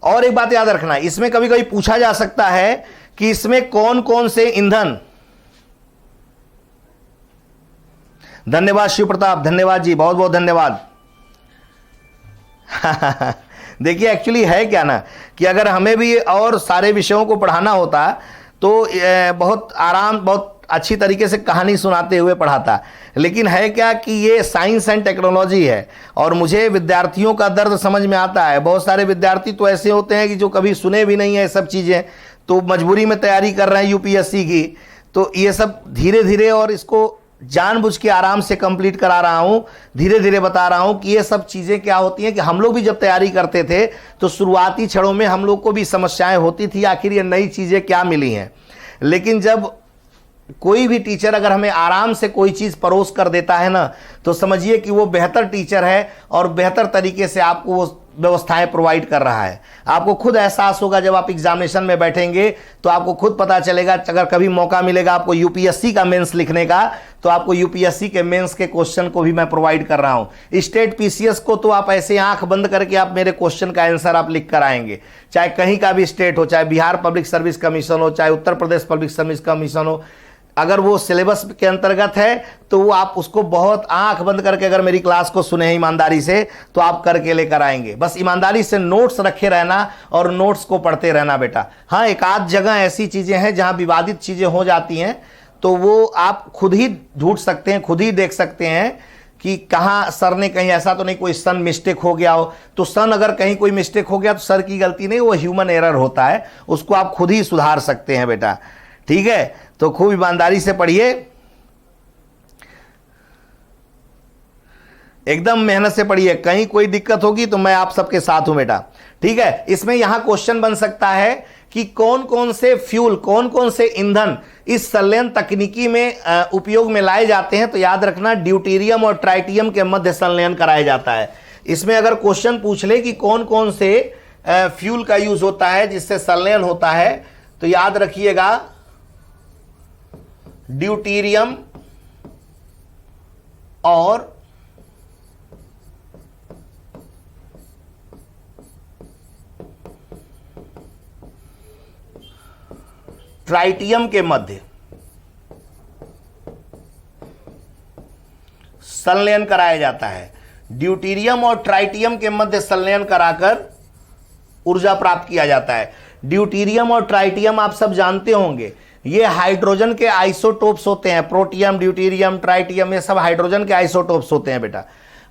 S1: और एक बात याद रखना, इसमें कभी कभी पूछा जा सकता है कि इसमें कौन कौन से ईंधन, धन्यवाद शिव प्रताप, धन्यवाद जी, बहुत बहुत धन्यवाद। देखिए एक्चुअली है क्या ना कि अगर हमें भी और सारे विषयों को पढ़ाना होता तो बहुत अच्छी तरीके से कहानी सुनाते हुए पढ़ाता। लेकिन है क्या कि ये साइंस एंड टेक्नोलॉजी है और मुझे विद्यार्थियों का दर्द समझ में आता है। बहुत सारे विद्यार्थी तो ऐसे होते हैं कि जो कभी सुने भी नहीं है सब चीज़ें, तो मजबूरी में तैयारी कर रहे हैं UPSC की। तो ये सब धीरे धीरे, और इसको जानबूझ के आराम से कंप्लीट करा रहा हूँ, धीरे धीरे बता रहा हूँ कि ये सब चीज़ें क्या होती हैं कि हम लोग भी जब तैयारी करते थे तो शुरुआती क्षणों में हम लोग को भी समस्याएं होती थी, आखिर ये नई चीज़ें क्या मिली हैं। लेकिन जब कोई भी टीचर अगर हमें आराम से कोई चीज़ परोस कर देता है ना, तो समझिए कि वो बेहतर टीचर है और बेहतर तरीके से आपको वो व्यवस्थाएं प्रोवाइड कर रहा है। आपको खुद एहसास होगा जब आप एग्जामिनेशन में बैठेंगे तो आपको खुद पता चलेगा। अगर कभी मौका मिलेगा आपको UPSC का मेंस लिखने का, तो आपको UPSC के मेंस के क्वेश्चन को भी मैं प्रोवाइड कर रहा हूं। स्टेट PCS को तो आप ऐसे आंख बंद करके आप मेरे क्वेश्चन का आंसर आप लिख कर आएंगे, चाहे कहीं का भी स्टेट हो, चाहे बिहार पब्लिक सर्विस कमीशन हो, चाहे Uttar Pradesh public service commission हो। अगर वो सिलेबस के अंतर्गत है तो वो आप उसको बहुत आंख बंद करके अगर मेरी क्लास को सुने हैं ईमानदारी से तो आप करके लेकर आएंगे। बस ईमानदारी से नोट्स रखे रहना और नोट्स को पढ़ते रहना बेटा। हाँ, एक आध जगह ऐसी चीज़ें हैं जहाँ विवादित चीज़ें हो जाती हैं, तो वो आप खुद ही ढूंढ सकते हैं, खुद ही देख सकते हैं कि कहाँ सर ने कहीं ऐसा तो नहीं कोई सन मिस्टेक हो गया हो। तो सन अगर कहीं कोई मिस्टेक हो गया तो सर की गलती नहीं, वो ह्यूमन एरर होता है, उसको आप खुद ही सुधार सकते हैं बेटा। ठीक है, तो खूब ईमानदारी से पढ़िए, एकदम मेहनत से पढ़िए। कहीं कोई दिक्कत होगी तो मैं आप सबके साथ हूं बेटा। ठीक है, इसमें यहां क्वेश्चन बन सकता है कि कौन कौन से फ्यूल, कौन कौन से ईंधन इस संलयन तकनीकी में उपयोग में लाए जाते हैं। तो याद रखना ड्यूटेरियम और ट्राइटियम के मध्य संलयन कराया जाता है। इसमें अगर क्वेश्चन पूछ ले कि कौन कौन से फ्यूल का यूज होता है जिससे संलयन होता है, तो याद रखिएगा ड्यूटेरियम और ट्राइटियम के मध्य संलयन कराया जाता है। ड्यूटेरियम और ट्राइटियम के मध्य संलयन कराकर ऊर्जा प्राप्त किया जाता है। ड्यूटेरियम और ट्राइटियम आप सब जानते होंगे, ये हाइड्रोजन के आइसोटोप्स होते हैं। प्रोटियम, ड्यूटेरियम, ट्राइटियम, ये सब हाइड्रोजन के आइसोटोप्स होते हैं बेटा।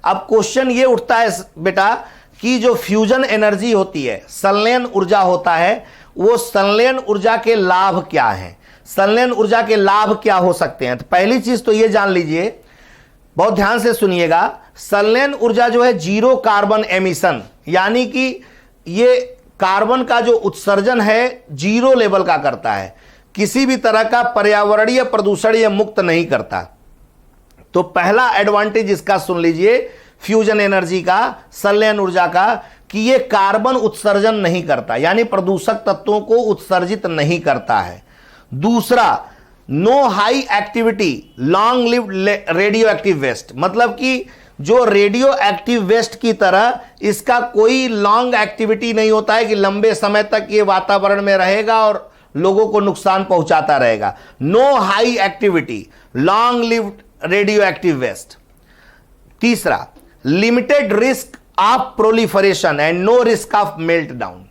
S1: अब क्वेश्चन ये उठता है बेटा कि जो फ्यूजन एनर्जी होती है, संलयन ऊर्जा होता है, वो संलयन ऊर्जा के लाभ क्या हैं? संलयन ऊर्जा के लाभ क्या हो सकते हैं? तो पहली चीज तो ये जान लीजिए, बहुत ध्यान से सुनिएगा, संलयन ऊर्जा जो है जीरो कार्बन एमिशन, यानी कि ये कार्बन का जो उत्सर्जन है जीरो लेवल का करता है, किसी भी तरह का पर्यावरणीय प्रदूषण ये मुक्त नहीं करता। तो पहला एडवांटेज इसका सुन लीजिए, फ्यूजन एनर्जी का, संलयन ऊर्जा का, कि ये कार्बन उत्सर्जन नहीं करता, यानी प्रदूषक तत्वों को उत्सर्जित नहीं करता है। दूसरा, no high activity long lived radioactive waste, मतलब कि जो रेडियो एक्टिव वेस्ट की तरह इसका कोई लॉन्ग एक्टिविटी नहीं होता है कि लंबे समय तक ये वातावरण में रहेगा और लोगों को नुकसान पहुंचाता रहेगा। No high activity long lived radioactive waste. तीसरा, limited risk of proliferation and no risk of meltdown.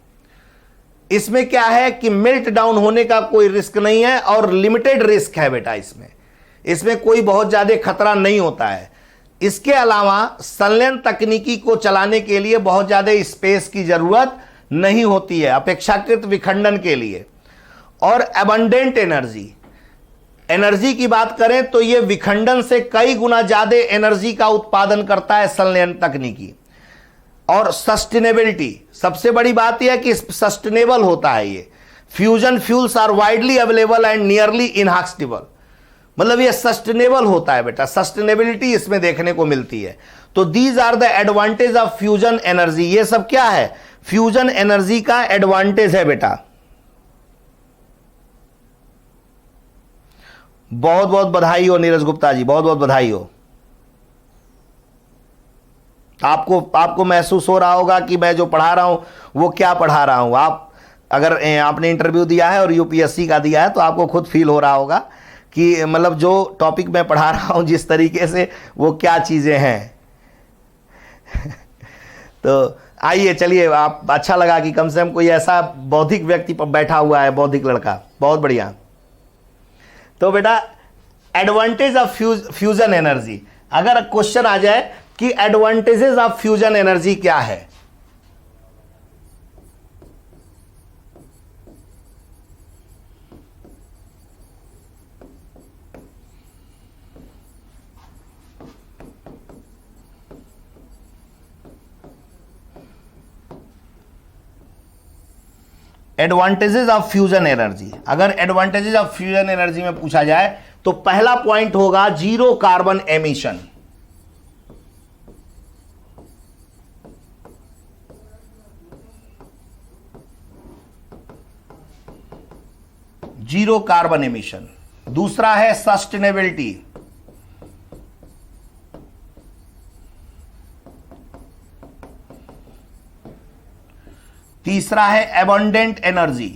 S1: इसमें क्या है कि मेल्ट डाउन होने का कोई रिस्क नहीं है और लिमिटेड रिस्क है बेटा, इसमें कोई बहुत ज्यादा खतरा नहीं होता है। इसके अलावा संलयन तकनीकी को चलाने के लिए बहुत ज्यादा स्पेस की जरूरत नहीं होती है अपेक्षाकृत विखंडन के लिए। और एबंडेंट एनर्जी की बात करें तो यह विखंडन से कई गुना ज्यादा एनर्जी का उत्पादन करता है संलयन तकनीकी। और सस्टेनेबिलिटी, सबसे बड़ी बात यह है कि सस्टेनेबल होता है ये। Fusion fuels are widely available and nearly inexhaustible, मतलब ये सस्टेनेबल होता है बेटा, सस्टेनेबिलिटी इसमें देखने को मिलती है। तो these are the advantage of fusion energy. ये सब क्या है? फ्यूजन एनर्जी का एडवांटेज है बेटा। बहुत बहुत बधाई हो नीरज गुप्ता जी, बहुत बहुत बधाई हो। आपको महसूस हो रहा होगा कि मैं जो पढ़ा रहा हूं वो क्या पढ़ा रहा हूं। आप अगर आपने इंटरव्यू दिया है और यूपीएससी का दिया है तो आपको खुद फील हो रहा होगा कि मतलब जो टॉपिक मैं पढ़ा रहा हूं जिस तरीके से, वो क्या चीजें हैं। तो आइए चलिए, आप अच्छा लगा कि कम से कम कोई ऐसा बौद्धिक व्यक्ति पर बैठा हुआ है, बौद्धिक लड़का, बहुत बढ़िया। तो बेटा एडवांटेज ऑफ फ्यूजन एनर्जी, अगर क्वेश्चन आ जाए कि एडवांटेजेस ऑफ फ्यूजन एनर्जी क्या है, एडवांटेजेस ऑफ फ्यूजन एनर्जी, अगर एडवांटेजेस ऑफ फ्यूजन एनर्जी में पूछा जाए तो पहला पॉइंट होगा zero carbon emission. Zero carbon emission. दूसरा है सस्टेनेबिलिटी, तीसरा है एबंडेंट एनर्जी,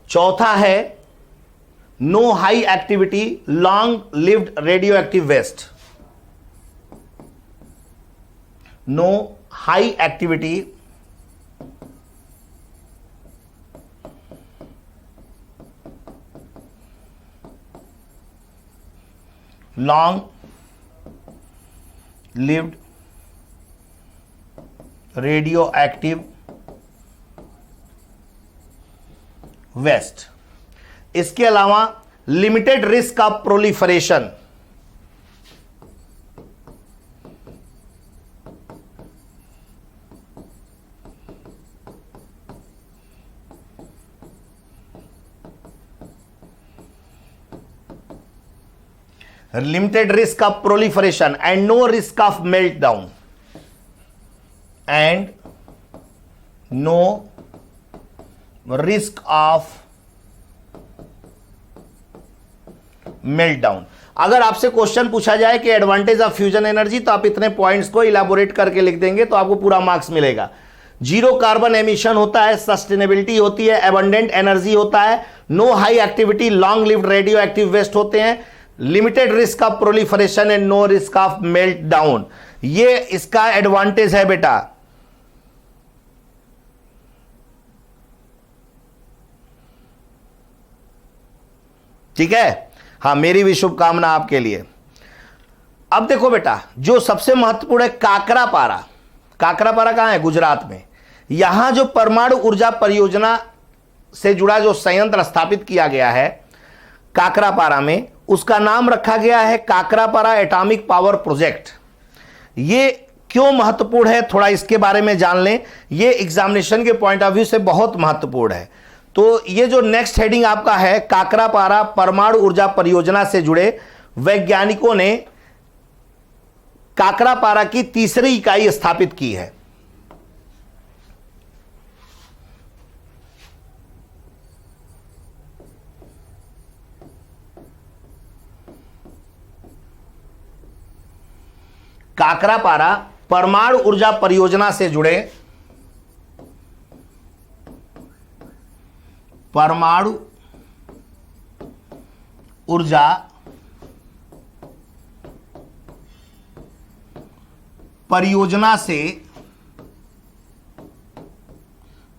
S1: चौथा है no high activity long lived radioactive waste. No high activity long lived radioactive waste. इसके अलावा limited risk of proliferation, limited risk of proliferation and no risk of meltdown, and no risk of meltdown। अगर आपसे question पूछा जाए कि advantage of fusion energy, तो आप इतने पॉइंट्स को इलाबोरेट करके लिख देंगे तो आपको पूरा मार्क्स मिलेगा। जीरो कार्बन एमिशन होता है, सस्टेनेबिलिटी होती है, एबंडेंट एनर्जी होता है, no high activity, long lived radioactive waste होते हैं, limited risk of proliferation and no risk of meltdown. ये इसका एडवांटेज है बेटा। ठीक है, हाँ, मेरी भी शुभकामना आपके लिए। अब देखो बेटा, जो सबसे महत्वपूर्ण है काकरापारा। काकरापारा कहां है? गुजरात में। यहां जो परमाणु ऊर्जा परियोजना से जुड़ा जो संयंत्र स्थापित किया गया है काकरापारा में, उसका नाम रखा गया है काकरापारा एटॉमिक पावर प्रोजेक्ट। ये क्यों महत्वपूर्ण है, थोड़ा इसके बारे में जान लें। ये एग्जामिनेशन के पॉइंट ऑफ व्यू से बहुत महत्वपूर्ण है। तो ये जो नेक्स्ट हेडिंग आपका है, काकरापारा परमाणु ऊर्जा परियोजना से जुड़े वैज्ञानिकों ने काकरापारा की तीसरी इकाई स्थापित की है। काकरापारा परमाणु ऊर्जा परियोजना से जुड़े परमाणु ऊर्जा परियोजना से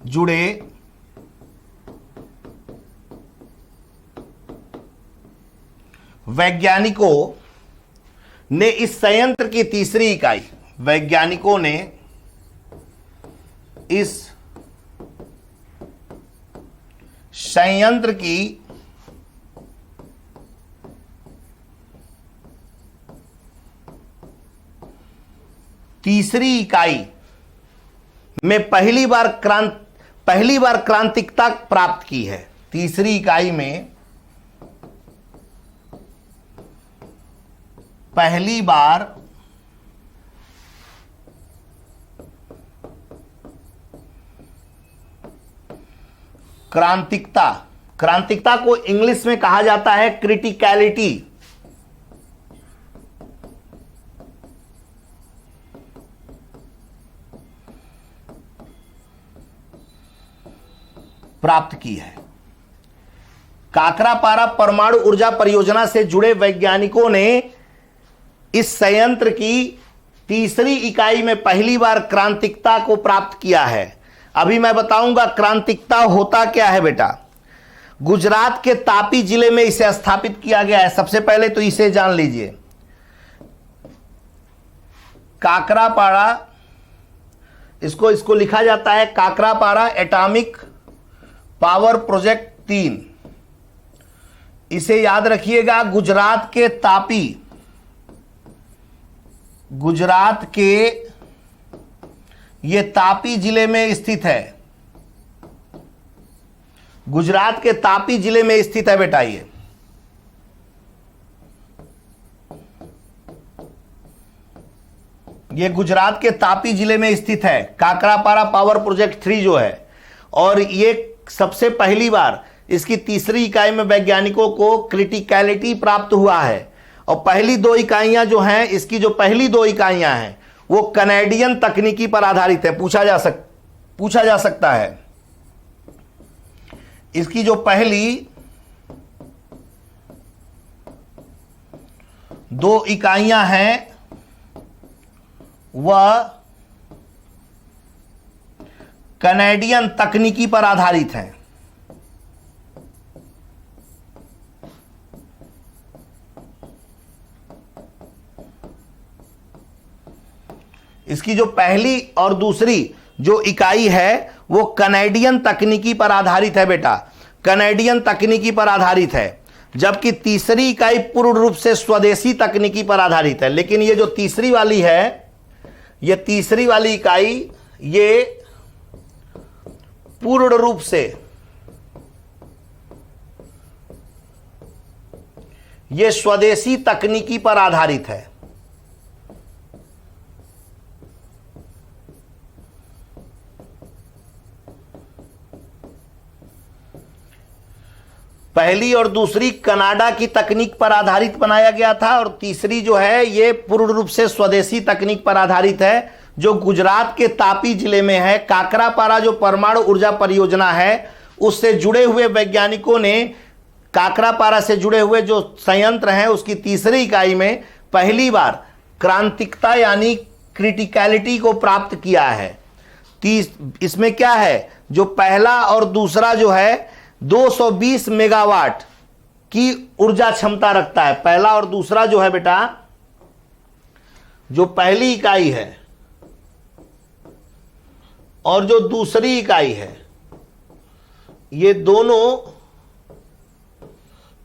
S1: जुड़े वैज्ञानिकों ने इस संयंत्र की तीसरी इकाई, वैज्ञानिकों ने इस संयंत्र की तीसरी इकाई में पहली बार क्रांतिकता प्राप्त की है। तीसरी इकाई में पहली बार क्रांतिकता को इंग्लिश में कहा जाता है क्रिटिकलिटी। प्राप्त की है। काकरापारा परमाणु ऊर्जा परियोजना से जुड़े वैज्ञानिकों ने इस संयंत्र की तीसरी इकाई में पहली बार क्रांतिकता को प्राप्त किया है। अभी मैं बताऊंगा क्रांतिकता होता क्या है बेटा। गुजरात के तापी जिले में इसे स्थापित किया गया है। सबसे पहले तो इसे जान लीजिए, काकरापारा, इसको लिखा जाता है काकरापारा एटॉमिक पावर प्रोजेक्ट 3। इसे याद रखिएगा, गुजरात के ये तापी जिले में स्थित है। गुजरात के तापी जिले में स्थित है बेटा। ये गुजरात के तापी जिले में स्थित है काकरापारा पावर प्रोजेक्ट 3 जो है। और ये सबसे पहली बार इसकी तीसरी इकाई में वैज्ञानिकों को क्रिटिकलिटी प्राप्त हुआ है। और पहली दो इकाइयां जो हैं, इसकी जो पहली दो इकाइयां हैं वो कनाडियन तकनीकी पर आधारित है। पूछा जा सकता है, इसकी जो पहली दो इकाइयां हैं वह कनाडियन तकनीकी पर आधारित हैं। इसकी जो पहली और दूसरी जो इकाई है वो कनाडियन तकनीकी पर आधारित है बेटा, कनाडियन तकनीकी पर आधारित है। जबकि तीसरी इकाई पूर्ण रूप से स्वदेशी तकनीकी पर आधारित है। लेकिन ये जो तीसरी वाली है, ये तीसरी वाली इकाई ये पूर्ण रूप से ये स्वदेशी तकनीकी पर आधारित है। पहली और दूसरी कनाडा की तकनीक पर आधारित बनाया गया था और तीसरी जो है ये पूर्ण रूप से स्वदेशी तकनीक पर आधारित है। जो गुजरात के तापी जिले में है, काकरापारा जो परमाणु ऊर्जा परियोजना है, उससे जुड़े हुए वैज्ञानिकों ने काकरापारा से जुड़े हुए जो संयंत्र हैं उसकी तीसरी इकाई में पहली बार क्रांतिकता यानी क्रिटिकलिटी को प्राप्त किया है। इसमें क्या है, जो पहला और दूसरा जो है 220 मेगावाट की ऊर्जा क्षमता रखता है। पहला और दूसरा जो है बेटा, जो पहली इकाई है और जो दूसरी इकाई है, ये दोनों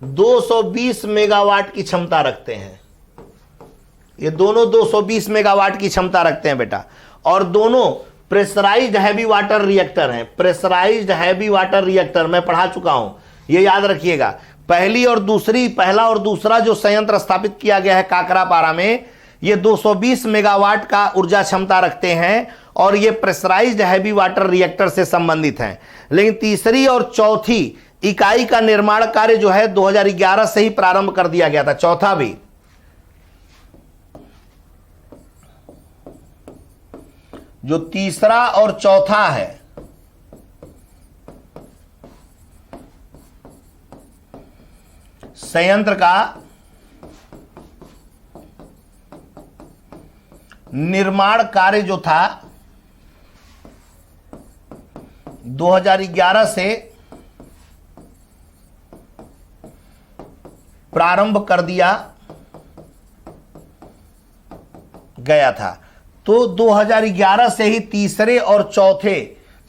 S1: 220 मेगावाट की क्षमता रखते हैं। ये दोनों 220 मेगावाट की क्षमता रखते हैं बेटा, और दोनों प्रेशराइज्ड हैवी वाटर रिएक्टर हैं। प्रेशराइज्ड हैवी वाटर रिएक्टर मैं पढ़ा चुका हूं, ये याद रखिएगा। पहला और दूसरा जो संयंत्र स्थापित किया गया है काकरापारा में, ये 220 मेगावाट का ऊर्जा क्षमता रखते हैं और ये प्रेशराइज्ड हैवी वाटर रिएक्टर से संबंधित हैं। लेकिन तीसरी और चौथी इकाई का निर्माण कार्य जो है 2011 से ही प्रारंभ कर दिया गया था। चौथा भी, जो तीसरा और चौथा है, संयंत्र का निर्माण कार्य जो था 2011 से प्रारंभ कर दिया गया था। तो 2011 से ही तीसरे और चौथे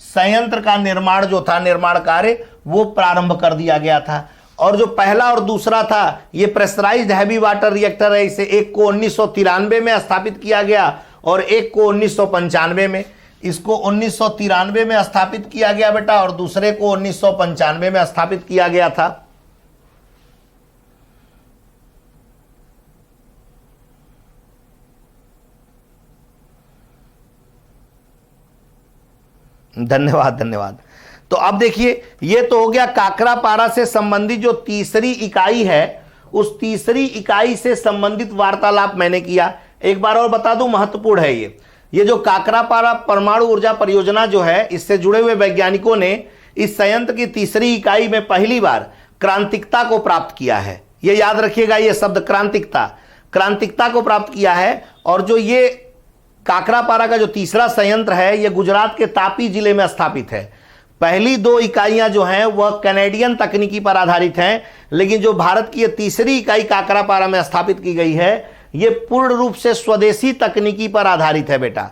S1: संयंत्र का निर्माण जो था, निर्माण कार्य, वो प्रारंभ कर दिया गया था। और जो पहला और दूसरा था, ये प्रेशराइज्ड हैवी वाटर रिएक्टर है। इसे एक को 1993 में स्थापित किया गया और एक को 1995 में। इसको 1993 में स्थापित किया गया बेटा और दूसरे को 1995 में स्थापित किया गया था। धन्यवाद धन्यवाद। तो अब देखिए, ये तो हो गया काकरापारा से संबंधित जो तीसरी इकाई है, उस तीसरी इकाई से संबंधित वार्तालाप मैंने किया। एक बार और बता दूं, महत्वपूर्ण है ये जो काकरापारा परमाणु ऊर्जा परियोजना जो है, इससे जुड़े हुए वैज्ञानिकों ने इस संयंत्र की तीसरी इकाई में पहली बार क्रांतिकता को प्राप्त किया है। ये याद रखिएगा, ये शब्द क्रांतिकता को प्राप्त किया है। और जो ये काकरापारा का जो तीसरा संयंत्र है, यह गुजरात के तापी जिले में स्थापित है। पहली दो इकाइयां जो हैं वह कैनेडियन तकनीकी पर आधारित हैं, लेकिन जो भारत की यह तीसरी इकाई काकरापारा में स्थापित की गई है, यह पूर्ण रूप से स्वदेशी तकनीकी पर आधारित है बेटा।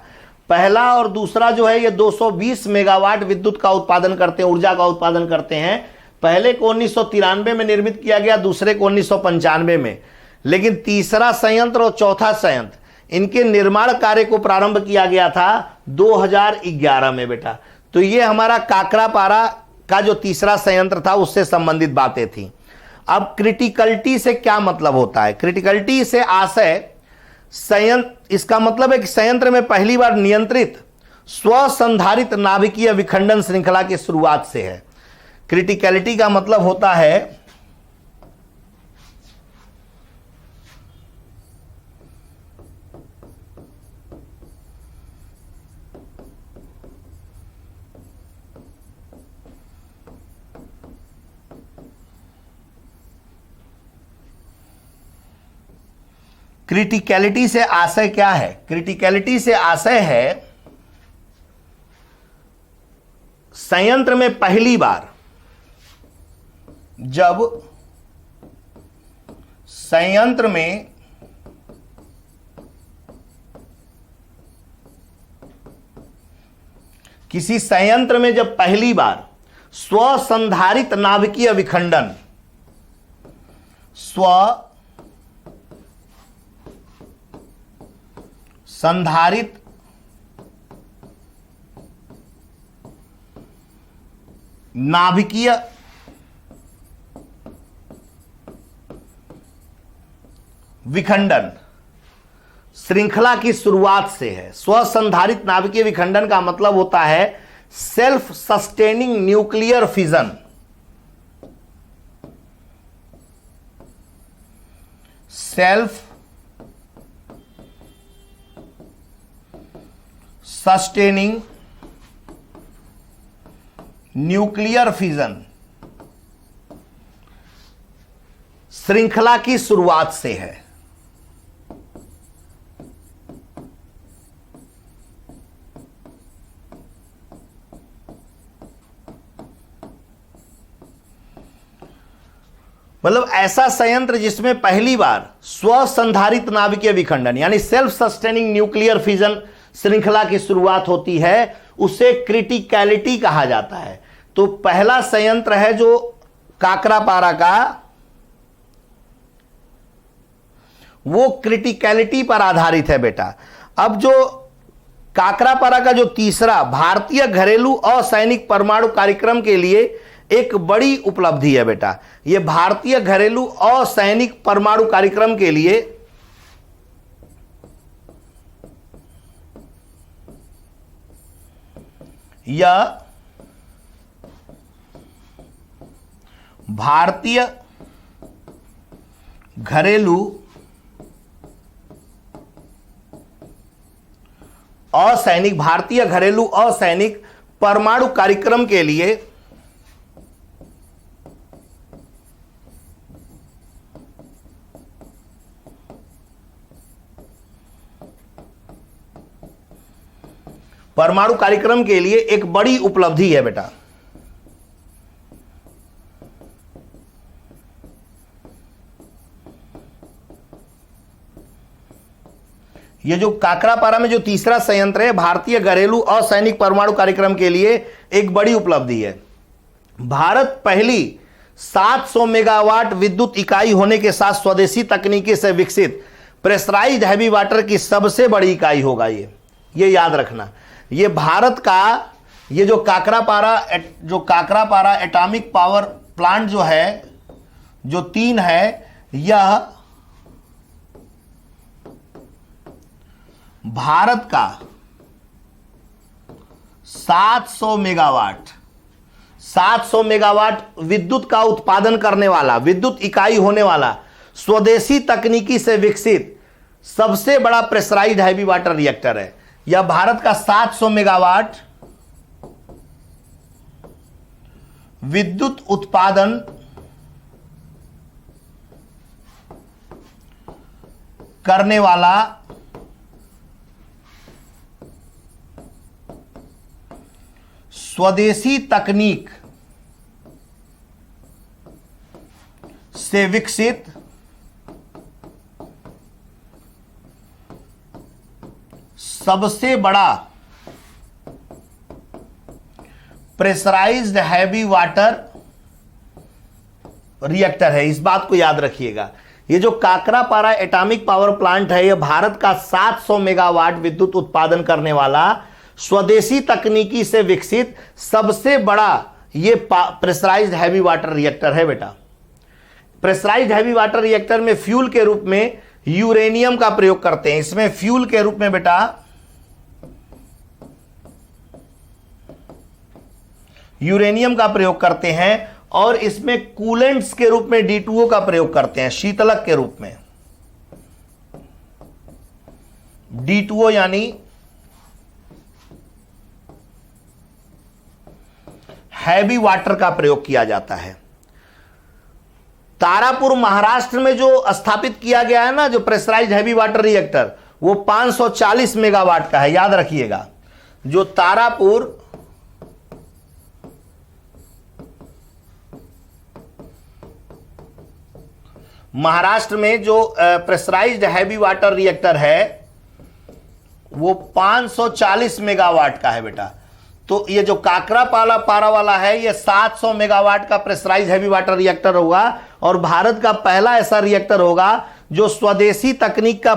S1: पहला और दूसरा जो है, ये 220 मेगावाट विद्युत का उत्पादन करते हैं, ऊर्जा का उत्पादन करते हैं। पहले को 1993 में निर्मित किया गया, दूसरे को 1995 में। लेकिन तीसरा संयंत्र और चौथा संयंत्र, इनके निर्माण कार्य को प्रारंभ किया गया था 2011 में बेटा। तो ये हमारा काकरापारा का जो तीसरा संयंत्र था, उससे संबंधित बातें थी। अब क्रिटिकलिटी से क्या मतलब होता है? क्रिटिकलिटी से आशय संयंत्र, इसका मतलब है कि संयंत्र में पहली बार नियंत्रित स्वसंधारित नाभिकीय विखंडन श्रृंखला की शुरुआत से है। क्रिटिकलिटी का मतलब होता है क्रिटिकलिटी से आशय क्या है? क्रिटिकलिटी से आशय है संयंत्र में पहली बार जब संयंत्र में किसी संयंत्र में जब पहली बार स्वसंधारित नाभिकीय विखंडन, संधारित नाभिकीय विखंडन श्रृंखला की शुरुआत से है। स्वसंधारित नाभिकीय विखंडन का मतलब होता है self sustaining nuclear fission. Self sustaining nuclear fission श्रृंखला की शुरुआत से है। मतलब ऐसा संयंत्र जिसमें पहली बार स्वसंधारित नाभिकीय विखंडन यानी सेल्फ सस्टेनिंग न्यूक्लियर फिजन श्रृंखला की शुरुआत होती है, उसे क्रिटिकलिटी कहा जाता है। तो पहला संयंत्र है जो काकरापारा का, वो क्रिटिकलिटी पर आधारित है बेटा। अब जो काकरापारा का जो तीसरा भारतीय घरेलू असैनिक परमाणु कार्यक्रम के लिए एक बड़ी उपलब्धि है बेटा। यह भारतीय घरेलू असैनिक परमाणु कार्यक्रम के लिए यह भारतीय घरेलू असैनिक परमाणु कार्यक्रम के लिए एक बड़ी उपलब्धि है बेटा। ये जो काकरापारा में जो तीसरा संयंत्र है भारतीय घरेलू असैनिक परमाणु कार्यक्रम के लिए एक बड़ी उपलब्धि है। भारत पहली 700 मेगावाट विद्युत इकाई होने के साथ स्वदेशी तकनीकी से विकसित प्रेशराइज्ड हैवी वाटर की सबसे बड़ी इकाई होगा। ये याद रखना। ये भारत का ये जो काकरापारा एटॉमिक पावर प्लांट जो है, जो 3 है, यह भारत का 700 मेगावाट विद्युत का उत्पादन करने वाला, विद्युत इकाई होने वाला, स्वदेशी तकनीकी से विकसित सबसे बड़ा प्रेशराइज्ड हैवी वाटर रिएक्टर है। यह भारत का 700 मेगावाट विद्युत उत्पादन करने वाला स्वदेशी तकनीक से विकसित सबसे बड़ा प्रेशराइज्ड हैवी वाटर रिएक्टर है। इस बात को याद रखिएगा। ये जो काकरापारा एटॉमिक पावर प्लांट है, यह भारत का 700 मेगावाट विद्युत उत्पादन करने वाला स्वदेशी तकनीकी से विकसित सबसे बड़ा ये प्रेशराइज्ड हैवी वाटर रिएक्टर है बेटा। प्रेशराइज्ड हैवी वाटर रिएक्टर में फ्यूल के रूप में यूरेनियम का प्रयोग करते हैं। इसमें फ्यूल के रूप में बेटा यूरेनियम का प्रयोग करते हैं और इसमें कूलेंट्स के रूप में D2O का प्रयोग करते हैं, शीतलक के रूप में। D2O यानी हैवी वाटर का प्रयोग किया जाता है। तारापुर महाराष्ट्र में जो स्थापित किया गया है ना, जो प्रेशराइज्ड हैवी वाटर रिएक्टर, वो 540 मेगावाट का है, याद रखिएगा। जो तारापुर महाराष्ट्र में जो प्रेशराइज्ड हैवी वाटर रिएक्टर है वो 540 मेगावाट का है बेटा। तो ये जो काकरापारा वाला है, ये 700 मेगावाट का प्रेशराइज्ड हैवी वाटर रिएक्टर होगा और भारत का पहला ऐसा रिएक्टर होगा जो स्वदेशी तकनीक का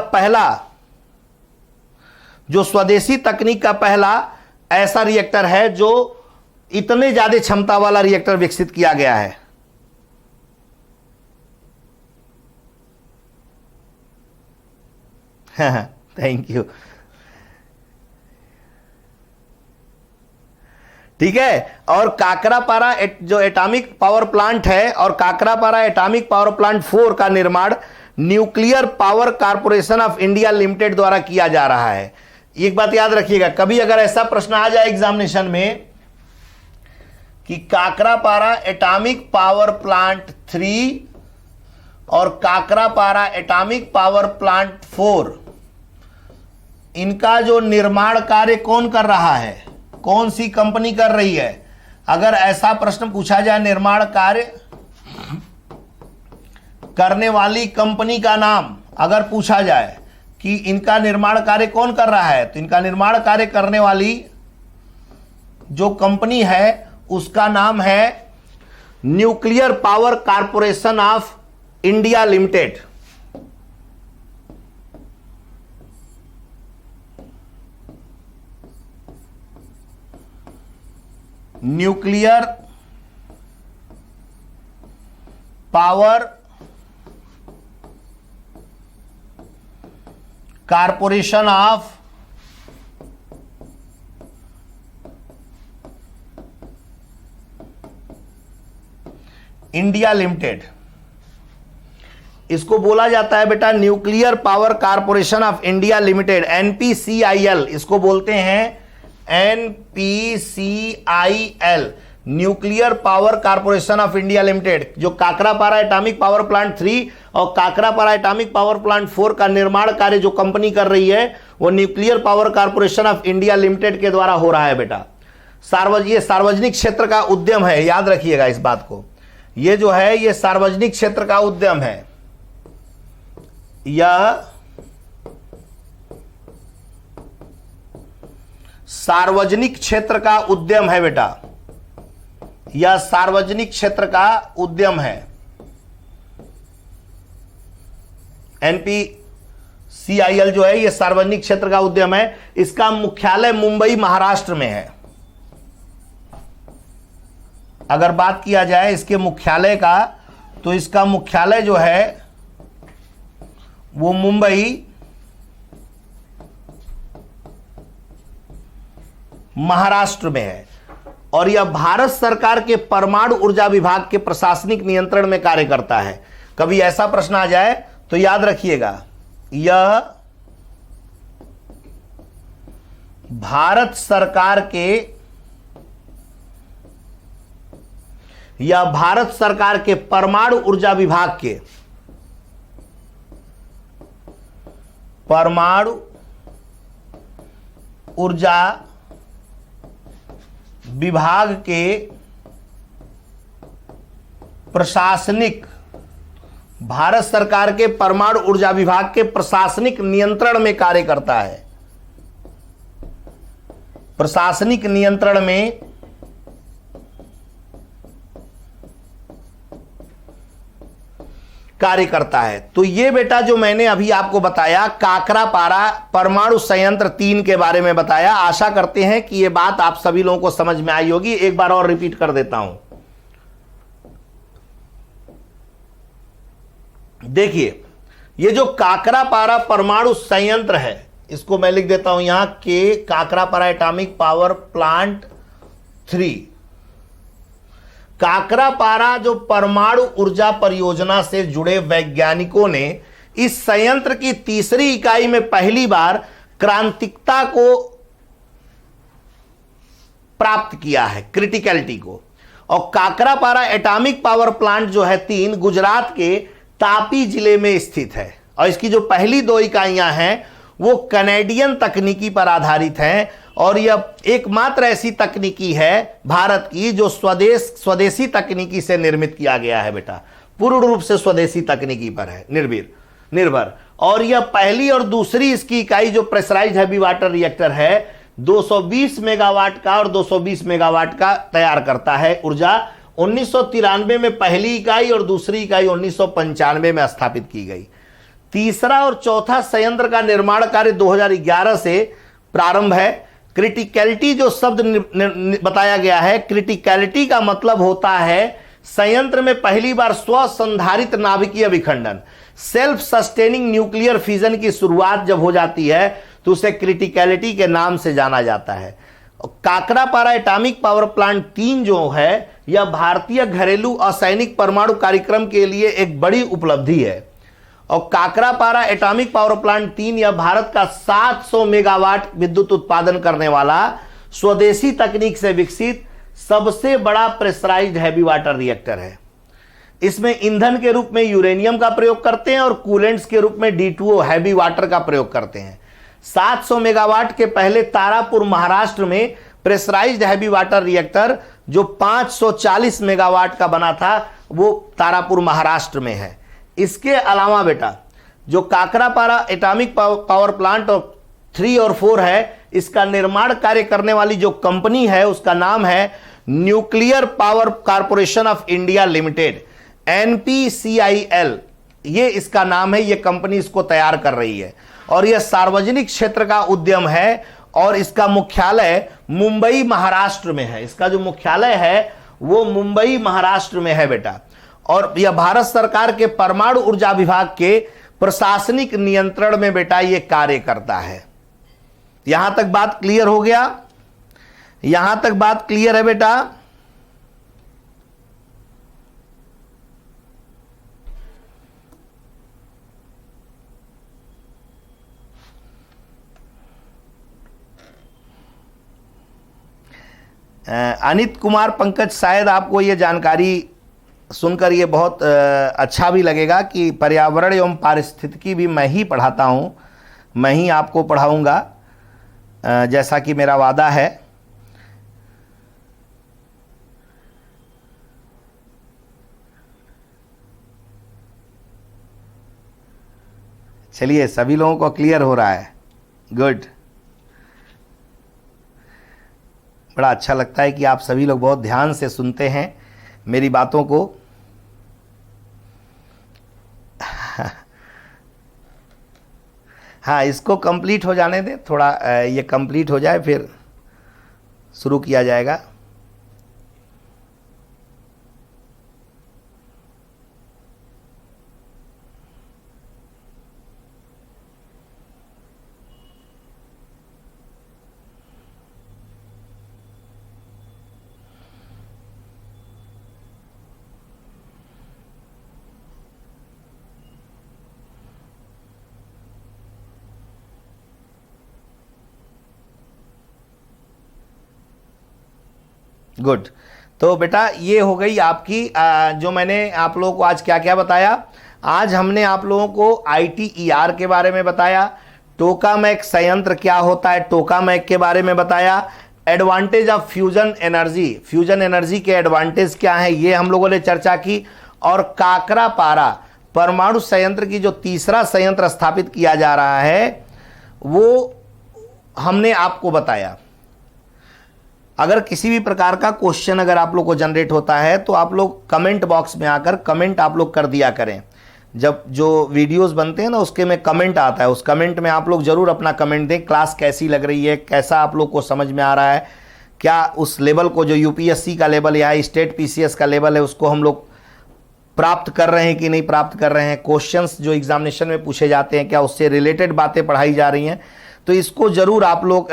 S1: पहला ऐसा रिएक्टर है जो इतने ज्यादा क्षमता वाला रिएक्टर विकसित किया गया है। Thank you. ठीक है। और काकरापारा जो एटॉमिक पावर प्लांट है और काकरापारा एटॉमिक पावर प्लांट 4 का निर्माण nuclear power corporation of India limited द्वारा किया जा रहा है। एक बात याद रखिएगा, कभी अगर ऐसा प्रश्न आ जाए एग्जामिनेशन में कि काकरापारा एटॉमिक पावर प्लांट 3 और काकरापारा एटॉमिक पावर प्लांट 4, इनका जो निर्माण कार्य कौन कर रहा है, कौन सी कंपनी कर रही है, अगर ऐसा प्रश्न पूछा जाए निर्माण कार्य करने वाली कंपनी का नाम अगर पूछा जाए कि इनका निर्माण कार्य कौन कर रहा है, तो इनका निर्माण कार्य करने वाली जो कंपनी है उसका नाम है nuclear power corporation of India limited. Nuclear power corporation of India limited, इसको बोला जाता है बेटा nuclear power corporation of India limited, NPCIL इसको बोलते हैं, NPCIL, nuclear power corporation of India limited. जो काकरापारा एटॉमिक पावर प्लांट 3 और काकरापारा एटॉमिक पावर प्लांट 4 का निर्माण कार्य जो कंपनी कर रही है वो nuclear power corporation of India limited के द्वारा हो रहा है बेटा। ये सार्वजनिक क्षेत्र का उद्यम है, याद रखिएगा इस बात को। ये जो है ये सार्वजनिक क्षेत्र का उद्यम है, यह सार्वजनिक क्षेत्र का उद्यम है बेटा, यह सार्वजनिक क्षेत्र का उद्यम है। एनपीसीआईएल जो है यह सार्वजनिक क्षेत्र का उद्यम है। इसका मुख्यालय मुंबई महाराष्ट्र में है। अगर बात किया जाए इसके मुख्यालय का, तो इसका मुख्यालय जो है वो मुंबई महाराष्ट्र में है और यह भारत सरकार के परमाणु ऊर्जा विभाग के प्रशासनिक नियंत्रण में कार्य करता है। कभी ऐसा प्रश्न आ जाए तो याद रखिएगा, यह भारत सरकार के परमाणु ऊर्जा विभाग के परमाणु ऊर्जा विभाग के प्रशासनिक, भारत सरकार के परमाणु ऊर्जा विभाग के प्रशासनिक नियंत्रण में कार्य करता है। प्रशासनिक नियंत्रण में कार्य करता है। तो ये बेटा जो मैंने अभी आपको बताया काकरापारा परमाणु संयंत्र 3 के बारे में बताया, आशा करते हैं कि ये बात आप सभी लोगों को समझ में आई होगी। एक बार और रिपीट कर देता हूं। देखिए, ये जो काकरापारा परमाणु संयंत्र है, इसको मैं लिख देता हूं यहां के Kakrapar atomic power plant 3। Kakrapar जो परमाणु ऊर्जा परियोजना से जुड़े वैज्ञानिकों ने इस संयंत्र की तीसरी इकाई में पहली बार क्रांतिकता को प्राप्त किया है, क्रिटिकलिटी को। और काकरापारा एटॉमिक पावर प्लांट जो है 3 गुजरात के तापी जिले में स्थित है और इसकी जो पहली 2 इकाइयां हैं वो कनेडियन तकनीकी पर आधारित हैं और यह एकमात्र ऐसी तकनीकी है भारत की जो स्वदेशी तकनीकी से निर्मित किया गया है बेटा, पूर्ण रूप से स्वदेशी तकनीकी पर है निर्भर। और यह पहली और दूसरी इसकी इकाई जो प्रेशराइज्ड हैवी वाटर रिएक्टर है 220 मेगावाट का और 220 मेगावाट का तैयार करता है ऊर्जा। 1993 में पहली इकाई और दूसरी इकाई 1995 में स्थापित की गई। तीसरा और चौथा संयंत्र का निर्माण कार्य 2011 से प्रारंभ है। क्रिटिकलिटी जो शब्द बताया गया है, क्रिटिकलिटी का मतलब होता है संयंत्र में पहली बार स्वसंधारित नाभिकीय विखंडन, सेल्फ सस्टेनिंग न्यूक्लियर फिजन की शुरुआत जब हो जाती है तो उसे क्रिटिकलिटी के नाम से जाना जाता है। काकरापारा एटॉमिक पावर प्लांट 3 जो है यह भारतीय घरेलू असैनिक परमाणु कार्यक्रम के लिए एक बड़ी उपलब्धि है और काकरापारा एटॉमिक पावर प्लांट 3 यह भारत का 700 मेगावाट विद्युत उत्पादन करने वाला स्वदेशी तकनीक से विकसित सबसे बड़ा प्रेशराइज्ड हैवी वाटर रिएक्टर है। इसमें ईंधन के रूप में यूरेनियम का प्रयोग करते हैं और कूलेंट्स के रूप में D2O हैवी वाटर का प्रयोग करते हैं। 700 मेगावाट के पहले तारापुर महाराष्ट्र में प्रेशराइज्ड हैवी वाटर रिएक्टर जो 540 मेगावाट का बना था वो तारापुर महाराष्ट्र में है। इसके अलावा बेटा जो काकरापारा एटॉमिक पावर प्लांट और 3 और 4 है, इसका निर्माण कार्य करने वाली जो कंपनी है उसका नाम है nuclear power corporation of India limited, NPCIL, ये इसका नाम है। ये कंपनी इसको तैयार कर रही है और यह सार्वजनिक क्षेत्र का उद्यम है और इसका मुख्यालय मुंबई महाराष्ट्र में है। इसका जो मुख्यालय है वो मुंबई महाराष्ट्र में है बेटा। और यह भारत सरकार के परमाणु ऊर्जा विभाग के प्रशासनिक नियंत्रण में बेटा ये कार्य करता है। यहां तक बात क्लियर हो गया? यहां तक बात क्लियर है बेटा? अनित कुमार पंकज, शायद आपको ये जानकारी सुनकर ये बहुत अच्छा भी लगेगा कि पर्यावरण एवं पारिस्थितिकी भी मैं ही पढ़ाता हूँ, मैं ही आपको पढ़ाऊँगा, जैसा कि मेरा वादा है। चलिए, सभी लोगों को क्लियर हो रहा है, गुड। बड़ा अच्छा लगता है कि आप सभी लोग बहुत ध्यान से सुनते हैं मेरी बातों को। हाँ, इसको कंप्लीट हो जाने दें, थोड़ा ये कंप्लीट हो जाए फिर शुरू किया जाएगा। गुड। तो बेटा ये हो गई आपकी जो मैंने आप लोगों को आज क्या क्या बताया। आज हमने आप लोगों को ITER के बारे में बताया, टोकामेक संयंत्र क्या होता है टोकामेक के बारे में बताया, एडवांटेज ऑफ फ्यूजन एनर्जी के एडवांटेज क्या है ये हम लोगों ने चर्चा की, और काकरापारा परमाणु संयंत्र की जो तीसरा संयंत्र स्थापित किया जा रहा है वो हमने आपको बताया। अगर किसी भी प्रकार का क्वेश्चन अगर आप लोग को जनरेट होता है तो आप लोग कमेंट बॉक्स में आकर कमेंट आप लोग कर दिया करें। जब जो वीडियोस बनते हैं ना उसके में कमेंट आता है, उस कमेंट में आप लोग जरूर अपना कमेंट दें, क्लास कैसी लग रही है, कैसा आप लोग को समझ में आ रहा है, क्या उस लेवल को जो UPSC का लेवल या स्टेट PCS का लेवल है उसको हम लोग प्राप्त कर रहे हैं कि नहीं प्राप्त कर रहे हैं, क्वेश्चंस जो एग्जामिनेशन में पूछे जाते हैं क्या उससे रिलेटेड बातें पढ़ाई जा रही हैं। तो इसको जरूर आप लोग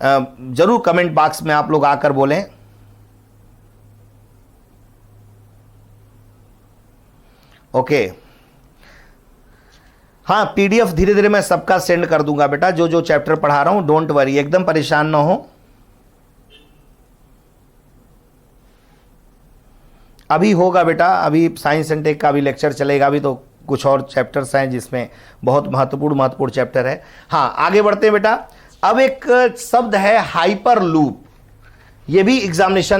S1: जरूर कमेंट बॉक्स में आप लोग आकर बोलें। ओके, हाँ, PDF धीरे धीरे मैं सबका सेंड कर दूंगा बेटा, जो जो चैप्टर पढ़ा रहा हूं, डोंट वरी, एकदम परेशान ना हो। अभी होगा बेटा, अभी साइंस एंड टेक का भी लेक्चर चलेगा, अभी तो कुछ और चैप्टर्स हैं जिसमें बहुत महत्वपूर्ण चैप्टर है। हाँ, आगे बढ़ते हैं बेटा। अब एक शब्द है हाइपर लूप, ये भी एग्जामिनेशन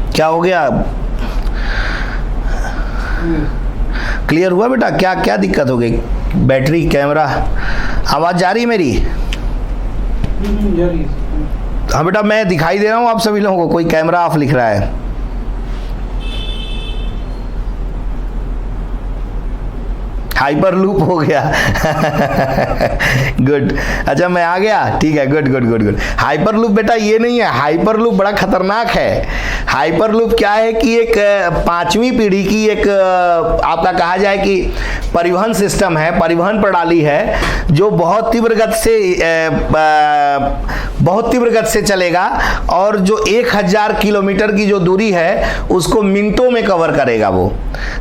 S1: क्या हो गया? क्लियर हुआ बेटा? क्या क्या दिक्कत हो गई? बैटरी, कैमरा, आवाज जा रही है मेरी? हाँ बेटा, मैं दिखाई दे रहा हूँ आप सभी लोगों को? कोई कैमरा ऑफ लिख रहा है? हाइपर लूप हो गया। गुड, अच्छा मैं आ गया, ठीक है, good good good good. Hyper loop बेटा ये नहीं है, हाइपर लूप बड़ा खतरनाक है। हाइपर लूप क्या है कि एक पांचवी पीढ़ी की एक आपका कहा जाए कि परिवहन सिस्टम है, परिवहन प्रणाली है, जो बहुत तीव्र गति से चलेगा और जो 1000 किलोमीटर की जो दूरी है उसको मिनटों में कवर करेगा। वो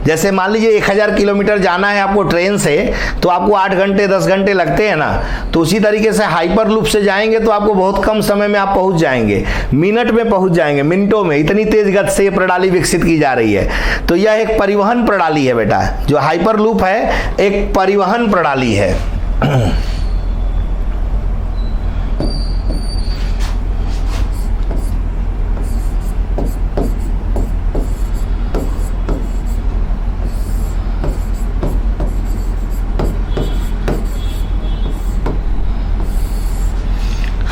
S1: जैसे मान लीजिए 1000 किलोमीटर जाना है आपको ट्रेन से, तो आपको 8 घंटे 10 घंटे लगते हैं ना, तो उसी तरीके से हाइपर लूप से जाएंगे तो आपको बहुत कम समय में आप पहुंच जाएंगे, मिनट में पहुंच जाएंगे, मिनटों में। इतनी तेज गति से ये प्रणाली विकसित की जा रही है। तो यह एक परिवहन प्रणाली है बेटा, जो हाइपर लूप है एक परिवहन प्रणाली है।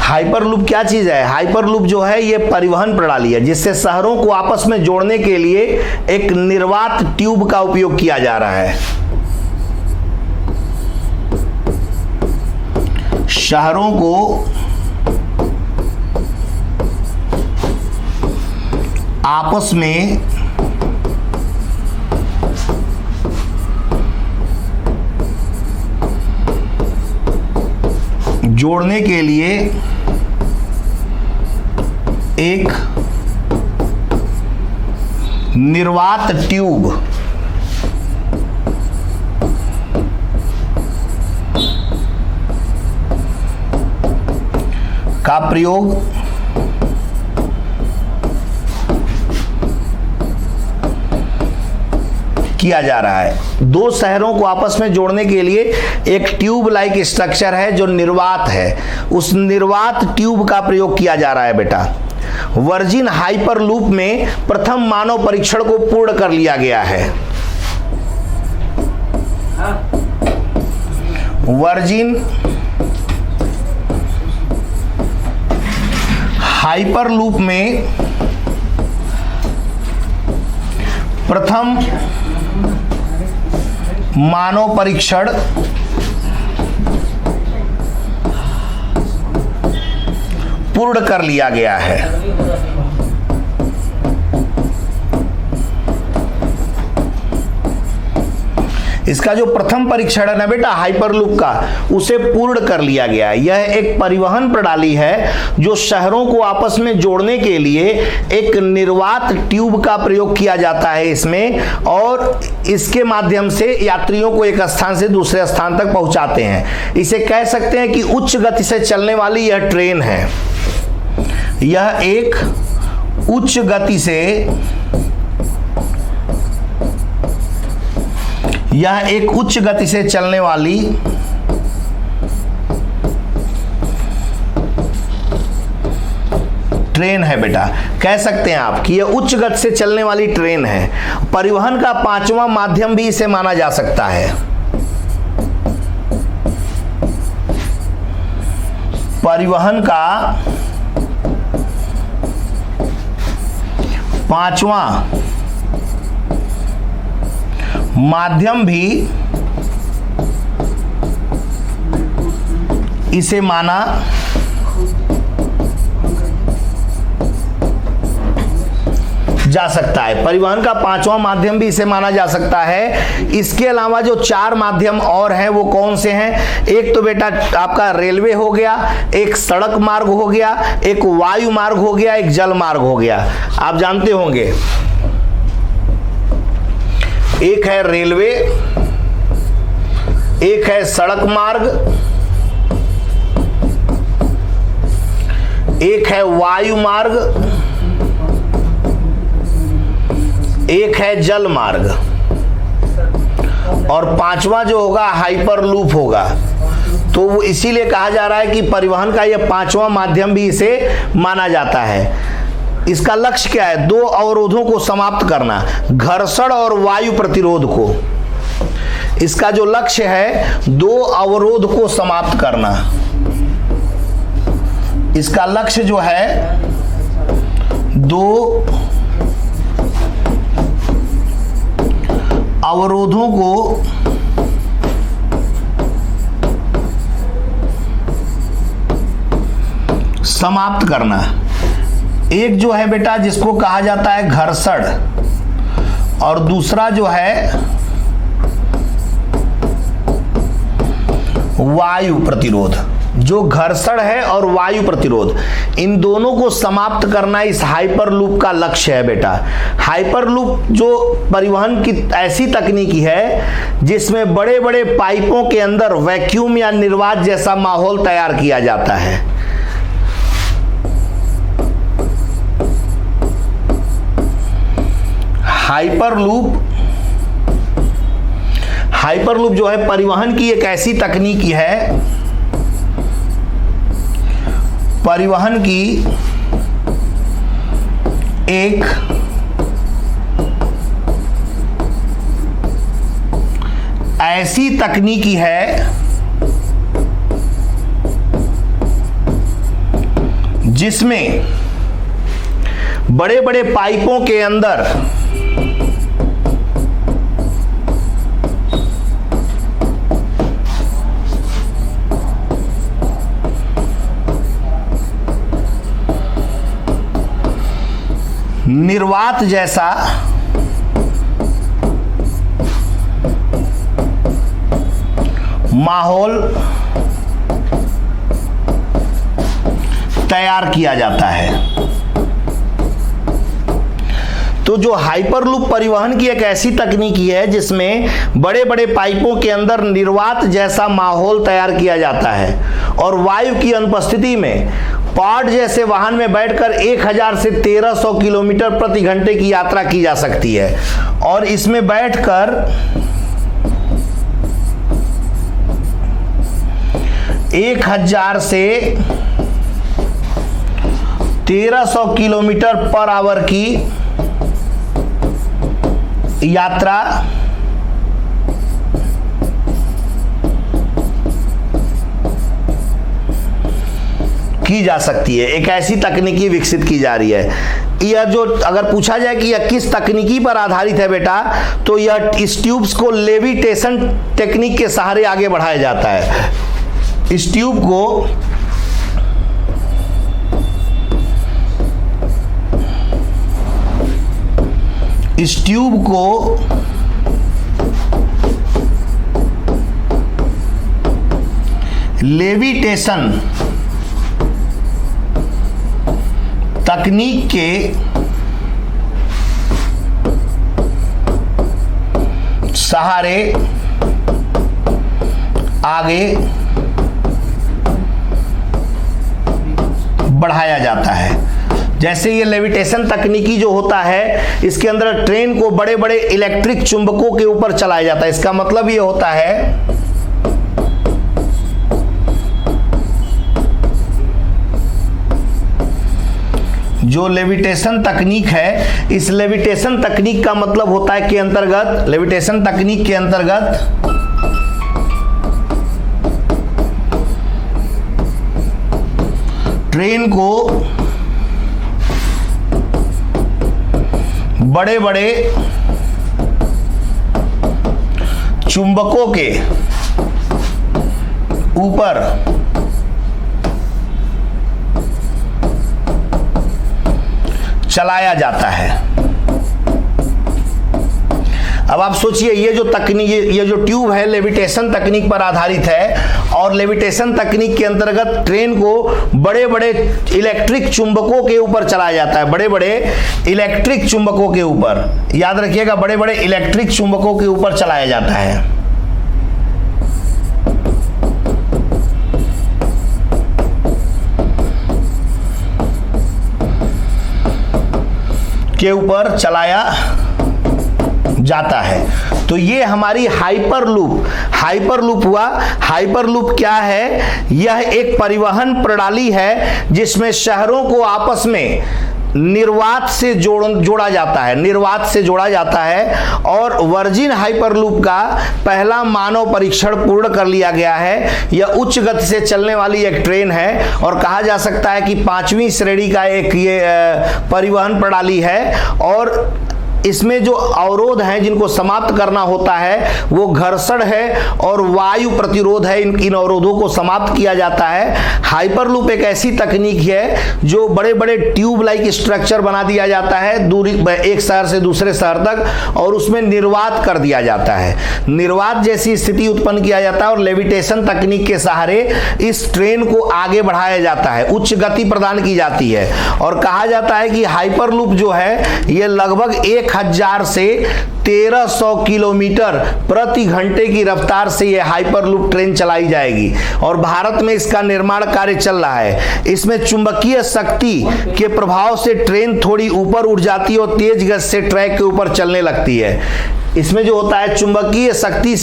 S1: हाइपर लूप क्या चीज है? हाइपर लूप जो है ये परिवहन प्रणाली है जिससे शहरों को आपस में जोड़ने के लिए एक निर्वात ट्यूब का उपयोग किया जा रहा है। शहरों को आपस में जोड़ने के लिए एक निर्वात ट्यूब का प्रयोग किया जा रहा है। दो शहरों को आपस में जोड़ने के लिए एक ट्यूब लाइक स्ट्रक्चर है जो निर्वात है, उस निर्वात ट्यूब का प्रयोग किया जा रहा है बेटा। वर्जिन हाइपर लूप में प्रथम मानव परीक्षण को पूर्ण कर लिया गया है। वर्जिन हाइपर लूप में प्रथम मानव परीक्षण पूर्ण कर लिया गया है। इसका जो प्रथम परीक्षण है ना बेटा हाइपर लूप का, उसे पूर्ण कर लिया गया है। यह एक परिवहन प्रणाली है जो शहरों को आपस में जोड़ने के लिए एक निर्वात ट्यूब का प्रयोग किया जाता है इसमें, और इसके माध्यम से यात्रियों को एक स्थान से दूसरे स्थान तक पहुंचाते हैं। इसे कह सकते हैं कि उच्च गति से चलने वाली यह ट्रेन है। यह एक उच्च गति से चलने वाली ट्रेन है बेटा। कह सकते हैं आप कि यह उच्च गति से चलने वाली ट्रेन है। परिवहन का पांचवा माध्यम भी इसे माना जा सकता है। परिवहन का पांचवा माध्यम भी इसे माना जा सकता है। परिवहन का पांचवा माध्यम भी इसे माना जा सकता है। इसके अलावा जो चार माध्यम और हैं वो कौन से हैं? एक तो बेटा आपका रेलवे हो गया, एक सड़क मार्ग हो गया, एक वायु मार्ग हो गया, एक जल मार्ग हो गया। आप जानते होंगे, एक है रेलवे, एक है सड़क मार्ग, एक है वायु मार्ग, एक है जल मार्ग, और पांचवा जो होगा हाइपर लूप होगा। तो वो इसीलिए कहा जा रहा है कि परिवहन का यह पांचवा माध्यम भी इसे माना जाता है। इसका लक्ष्य क्या है? दो अवरोधों को समाप्त करना, घर्षण और वायु प्रतिरोध को। इसका जो लक्ष्य है दो अवरोध को समाप्त करना। इसका लक्ष्य जो है दो अवरोधों को समाप्त करना। एक जो है बेटा जिसको कहा जाता है घर्षण, और दूसरा जो है वायु प्रतिरोध। जो घर्षण है और वायु प्रतिरोध, इन दोनों को समाप्त करना इस हाइपरलूप का लक्ष्य है बेटा। हाइपरलूप जो परिवहन की ऐसी तकनीकी है जिसमें बड़े बड़े पाइपों के अंदर वैक्यूम या निर्वात जैसा माहौल तैयार किया जाता है। हाइपरलूप जो है परिवहन की एक ऐसी तकनीकी है, परिवहन की एक ऐसी तकनीकी है जिसमें बड़े बड़े पाइपों के अंदर निर्वात जैसा माहौल तैयार किया जाता है। तो जो हाइपरलूप परिवहन की एक ऐसी तकनीकी है जिसमें बड़े बड़े पाइपों के अंदर निर्वात जैसा माहौल तैयार किया जाता है और वायु की अनुपस्थिति में पॉड जैसे वाहन में बैठकर 1000 से 1300 किलोमीटर प्रति घंटे की यात्रा की जा सकती है। और इसमें बैठकर 1000 से 1300 किलोमीटर पर आवर की यात्रा की जा सकती है। एक ऐसी तकनीकी विकसित की जा रही है। यह जो अगर पूछा जाए कि यह किस तकनीकी पर आधारित है बेटा, तो यह इस ट्यूब्स को लेविटेशन टेक्निक के सहारे आगे बढ़ाया जाता है। इस ट्यूब को लेविटेशन तकनीक के सहारे आगे बढ़ाया जाता है। जैसे ये लेविटेशन तकनीकी जो होता है, इसके अंदर ट्रेन को बड़े बड़े इलेक्ट्रिक चुंबकों के ऊपर चलाया जाता है। इसका मतलब ये होता है जो लेविटेशन तकनीक है, इस लेविटेशन तकनीक का मतलब होता है कि लेविटेशन तकनीक के अंतर्गत ट्रेन को बड़े बड़े चुंबकों के ऊपर चलाया जाता है। अब आप सोचिए, ये जो ट्यूब है लेविटेशन तकनीक पर आधारित है और लेविटेशन तकनीक के अंतर्गत ट्रेन को बड़े बड़े इलेक्ट्रिक चुंबकों के ऊपर चलाया जाता है। बड़े बड़े इलेक्ट्रिक चुंबकों के ऊपर, याद रखिएगा, बड़े बड़े इलेक्ट्रिक चुंबकों के ऊपर चलाया जाता है। के ऊपर चलाया जाता है। तो ये हमारी हाइपरलूप हुआ। हाइपरलूप क्या है? यह एक परिवहन प्रणाली है जिसमें शहरों को आपस में निर्वात से जोड़ा जाता है, निर्वात से जोड़ा जाता है। और वर्जिन हाइपरलूप का पहला मानव परीक्षण पूर्ण कर लिया गया है। यह उच्च गति से चलने वाली एक ट्रेन है और कहा जा सकता है कि 5वीं श्रेणी का एक ये परिवहन प्रणाली है। और इसमें जो अवरोध हैं जिनको समाप्त करना होता है वो घर्षण है और वायु प्रतिरोध है। इन अवरोधों को समाप्त किया जाता है। हाइपरलूप एक ऐसी तकनीक है जो बड़े बड़े ट्यूब लाइक स्ट्रक्चर बना दिया जाता है दूरी एक शहर से दूसरे शहर तक, और उसमें निर्वात कर दिया जाता है। निर्वात जैसी स्थिति उत्पन्न किया जाता है और लेविटेशन तकनीक के सहारे इस ट्रेन को आगे बढ़ाया जाता है, उच्च गति प्रदान की जाती है। और कहा जाता है कि हाइपरलूप जो है ये लगभग 1000 से 1300 किलोमीटर प्रति घंटे की रफ्तार से यह हाइपरलूप ट्रेन चलाई जाएगी और भारत में इसका निर्माण कार्य चल रहा है। इसमें चुंबकीय शक्ति के प्रभाव से ट्रेन थोड़ी ऊपर उठ जाती है और तेज गति से ट्रैक के ऊपर चलने लगती है। इसमें जो होता है चुंबकीय शक्ति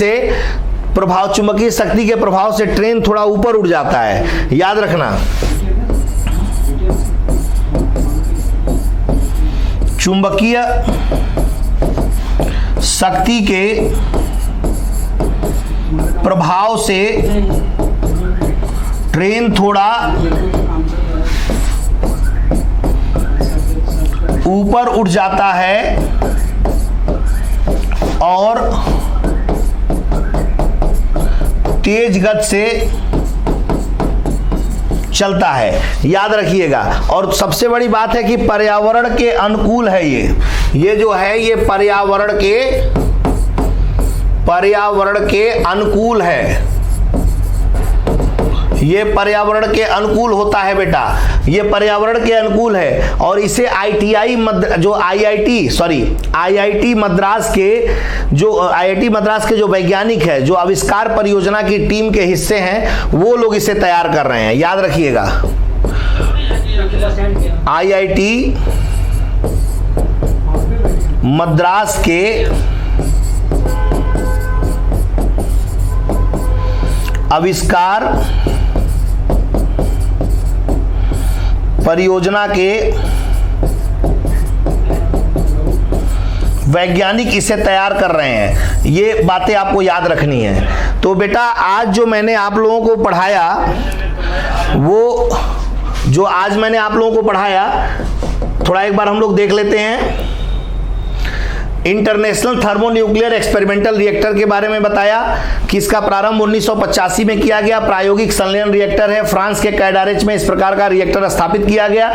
S1: के प्रभाव से ट्रेन थोड़ा ऊपर उठ जाता है, याद रखना। चुंबकीय शक्ति के प्रभाव से ट्रेन थोड़ा ऊपर उठ जाता है और तेज गति से चलता है, याद रखिएगा। और सबसे बड़ी बात है कि पर्यावरण के अनुकूल है ये जो है ये पर्यावरण के अनुकूल है। ये पर्यावरण के अनुकूल होता है बेटा, ये पर्यावरण के अनुकूल है। और इसे आईआईटी मद्रास के जो वैज्ञानिक है, जो आविष्कार परियोजना की टीम के हिस्से हैं, वो लोग इसे तैयार कर रहे हैं, याद रखिएगा। आईआईटी मद्रास के आविष्कार परियोजना के वैज्ञानिक इसे तैयार कर रहे हैं। ये बातें आपको याद रखनी है। तो बेटा आज जो मैंने आप लोगों को पढ़ाया थोड़ा एक बार हम लोग देख लेते हैं। इंटरनेशनल थर्मोन्यूक्लियर एक्सपेरिमेंटल रिएक्टर के बारे में बताया कि इसका प्रारंभ 1985 में किया गया। प्रायोगिक संलयन रिएक्टर है। फ्रांस के कैडारेच में इस प्रकार का रिएक्टर स्थापित किया गया।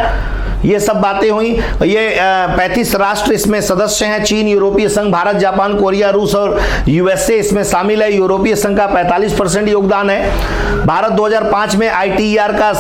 S1: ये सब बातें हुई। ये 35 राष्ट्र इसमें सदस्य हैं। चीन, यूरोपीय संघ, भारत, जापान, कोरिया, रूस और यूएसए इसमें शामिल है। यूरोपीय संघ का 45% योगदान है। भारत 2005 में आईटीईआर का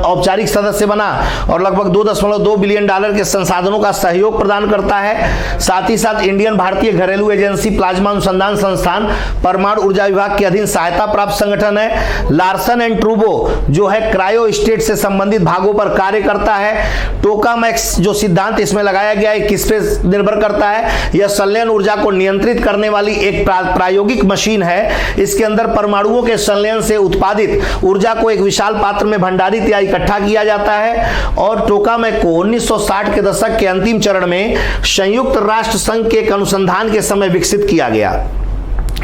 S1: औपचारिक सदस्य बना और लगभग $2.2 बिलियन के संसाधनों का सहयोग प्रदान करता है। साथ ही साथ इंडियन भारतीय घरेलू एजेंसी, प्लाज्मा अनुसंधान संस्थान, परमाणु ऊर्जा विभाग के अधीन सहायता प्राप्त संगठन है। लार्सन एंड ट्रूबो जो है क्रायो स्टेट से संबंधित भागों पर कार्य करता है। टोकामैक्स जो सिद्धांत इसमें लगाया गया है किस पे निर्भर करता है? यह संलयन ऊर्जा को नियंत्रित करने वाली एक प्रायोगिक मशीन है। इसके अंदर परमाणुओं के संलयन से उत्पादित ऊर्जा को एक विशाल पात्र में भंडारित या इकट्ठा किया जाता है। और टोकामैक को 1960 के दशक के अंतिम चरण में संयुक्त राष्ट्र संघ के एक अनुसंधान के समय विकसित किया गया।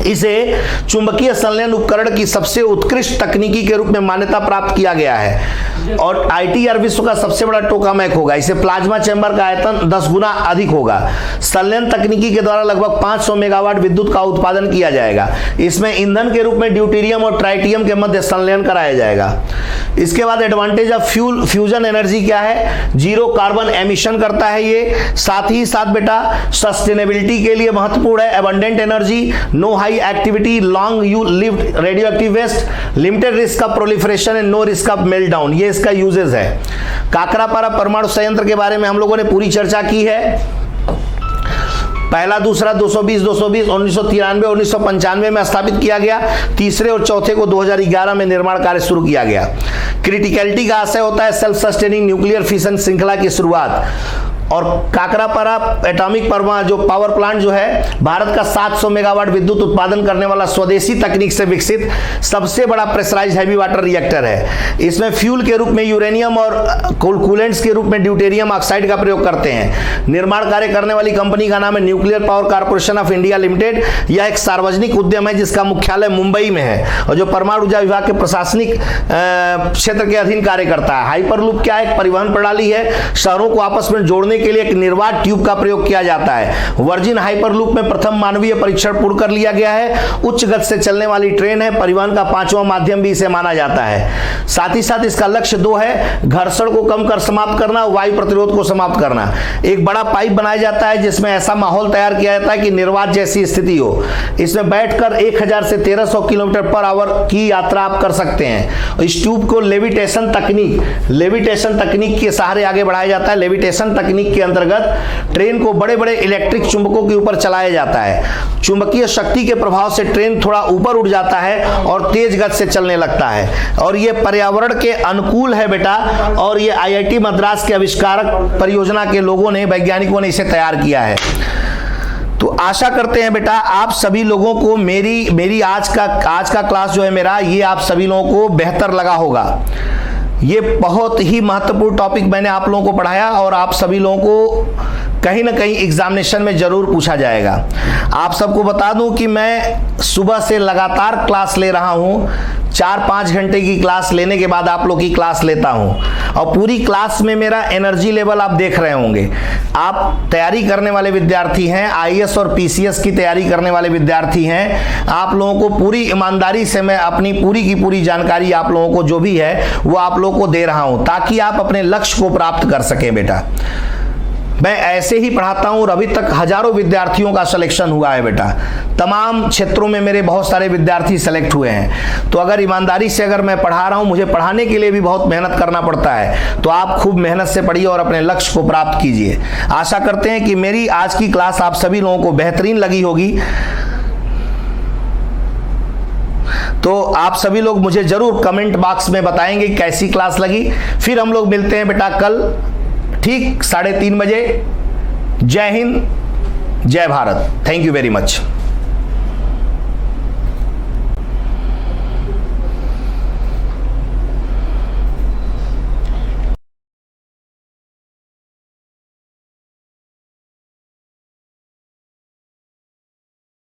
S1: इसे चुंबकीय संलयन उपकरण की सबसे उत्कृष्ट तकनीकी के रूप में मान्यता प्राप्त किया गया है। और आईटीईआर विश्व का सबसे बड़ा टोकामैक होगा। इसे प्लाज्मा चैम्बर का आयतन 10 गुना अधिक होगा। संलयन तकनीकी के द्वारा लगभग 500 मेगावाट विद्युत का उत्पादन किया जाएगा। इसमें ईंधन के रूप में ड्यूटेरियम और ट्राइटियम के मध्य संलयन कराया जाएगा। इसके बाद एडवांटेज ऑफ फ्यूजन एनर्जी क्या है? जीरो कार्बन एमिशन करता है ये। साथ ही साथ बेटा सस्टेनेबिलिटी के लिए महत्वपूर्ण है। Abundant energy, no high activity, long you lived radioactive waste, limited risk of proliferation and no risk of meltdown, ये इसका यूजेस है। काकरापारा परमाणु संयंत्र के बारे में हम लोगों ने पूरी चर्चा की है। पहला, दूसरा 220 1993 1995 में स्थापित किया गया। तीसरे और चौथे को 2011 में निर्माण कार्य शुरू किया गया। क्रिटिकलिटी का आशय होता है सेल्फ सस्टेनिंग न्यूक्लियर फिशन श्रृंखला की शुरुआत। और काकरापारा एटॉमिक जो पावर प्लांट जो है भारत का 700 मेगावाट विद्युत उत्पादन करने वाला स्वदेशी तकनीक से विकसित सबसे बड़ा प्रेशराइज्ड हैवी वाटर रिएक्टर है। इसमें फ्यूल के रूप में यूरेनियम और कूलेंट्स के रूप में ड्यूटेरियम ऑक्साइड का प्रयोग करते हैं। निर्माण कार्य करने वाली कंपनी का नाम है nuclear power corporation of India limited. यह एक सार्वजनिक उद्यम है जिसका मुख्यालय मुंबई में है और जो परमाणु ऊर्जा विभाग के प्रशासनिक क्षेत्र के अधीन कार्य करता है। हाइपरलूप क्या है? परिवहन प्रणाली है। शहरों को आपस में जोड़ने के लिए एक निर्वात ट्यूब का प्रयोग किया जाता है। वर्जिन हाइपरलूप में प्रथम मानवीय परीक्षण पूर्ण कर लिया गया है। उच्च गति से चलने वाली ट्रेन है। परिवहन का 5वां माध्यम भी इसे माना जाता है। साथ ही साथ इसका लक्ष्य 2 है, घर्षण को कम कर समाप्त करना, वायु प्रतिरोध को समाप्त करना। एक बड़ा पाइप बनाया जाता है जिसमें ऐसा माहौल तैयार किया जाता है कि निर्वात जैसी स्थिति हो। इसमें बैठकर 1000 से 1300 किलोमीटर पर आवर की यात्रा आप कर सकते हैं। इस ट्यूब को लेविटेशन तकनीक के सहारे आगे बढ़ाया जाता है। लेविटेशन तकनीक के अंतर्गत ट्रेन को बड़े बड़े इलेक्ट्रिक चुंबकों के ऊपर चलाया जाता है। चुंबकीय शक्ति के प्रभाव से ट्रेन थोड़ा ऊपर उठ जाता है और तेज गति से चलने लगता है और यह पर्यावरण के अनुकूल है बेटा। और ये आईआईटी मद्रास के आविष्कारक परियोजना के लोगों ने, वैज्ञानिकों ने इसे तैयार किया है। तो आशा करते हैं बेटा आप सभी लोगों को मेरी आज का क्लास जो है मेरा, ये आप सभी लोगों को बेहतर लगा होगा। ये बहुत ही महत्वपूर्ण टॉपिक मैंने आप लोगों को पढ़ाया और आप सभी लोगों को कहीं ना कहीं एग्जामिनेशन में जरूर पूछा जाएगा। आप सबको बता दूं कि मैं सुबह से लगातार क्लास ले रहा हूं। 4-5 घंटे की क्लास लेने के बाद आप लोग की क्लास लेता हूं और पूरी क्लास में मेरा एनर्जी लेवल आप देख रहे होंगे। आप तैयारी करने वाले विद्यार्थी हैं, आईएएस और पीसीएस की तैयारी करने वाले विद्यार्थी हैं। आप लोगों को पूरी ईमानदारी से मैं अपनी पूरी की पूरी जानकारी आप लोगों को जो भी है वो आप लोगों को दे रहा हूं ताकि आप अपने लक्ष्य को प्राप्त कर सकें बेटा। मैं ऐसे ही पढ़ाता हूं और अभी तक हजारों विद्यार्थियों का सिलेक्शन हुआ है बेटा। तमाम क्षेत्रों में मेरे बहुत सारे विद्यार्थी सेलेक्ट हुए हैं। तो अगर ईमानदारी से अगर मैं पढ़ा रहा हूं, मुझे पढ़ाने के लिए भी बहुत मेहनत करना पड़ता है। तो आप खूब मेहनत से पढ़िए और अपने लक्ष्य को प्राप्त कीजिए। आशा करते हैं कि मेरी आज की क्लास आप सभी लोगों को बेहतरीन लगी होगी। तो आप सभी लोग मुझे जरूर कमेंट बॉक्स में बताएंगे कैसी क्लास लगी। फिर हम लोग मिलते हैं बेटा कल ठीक 3:30 बजे। जय हिंद, जय Bharat. Thank you very much.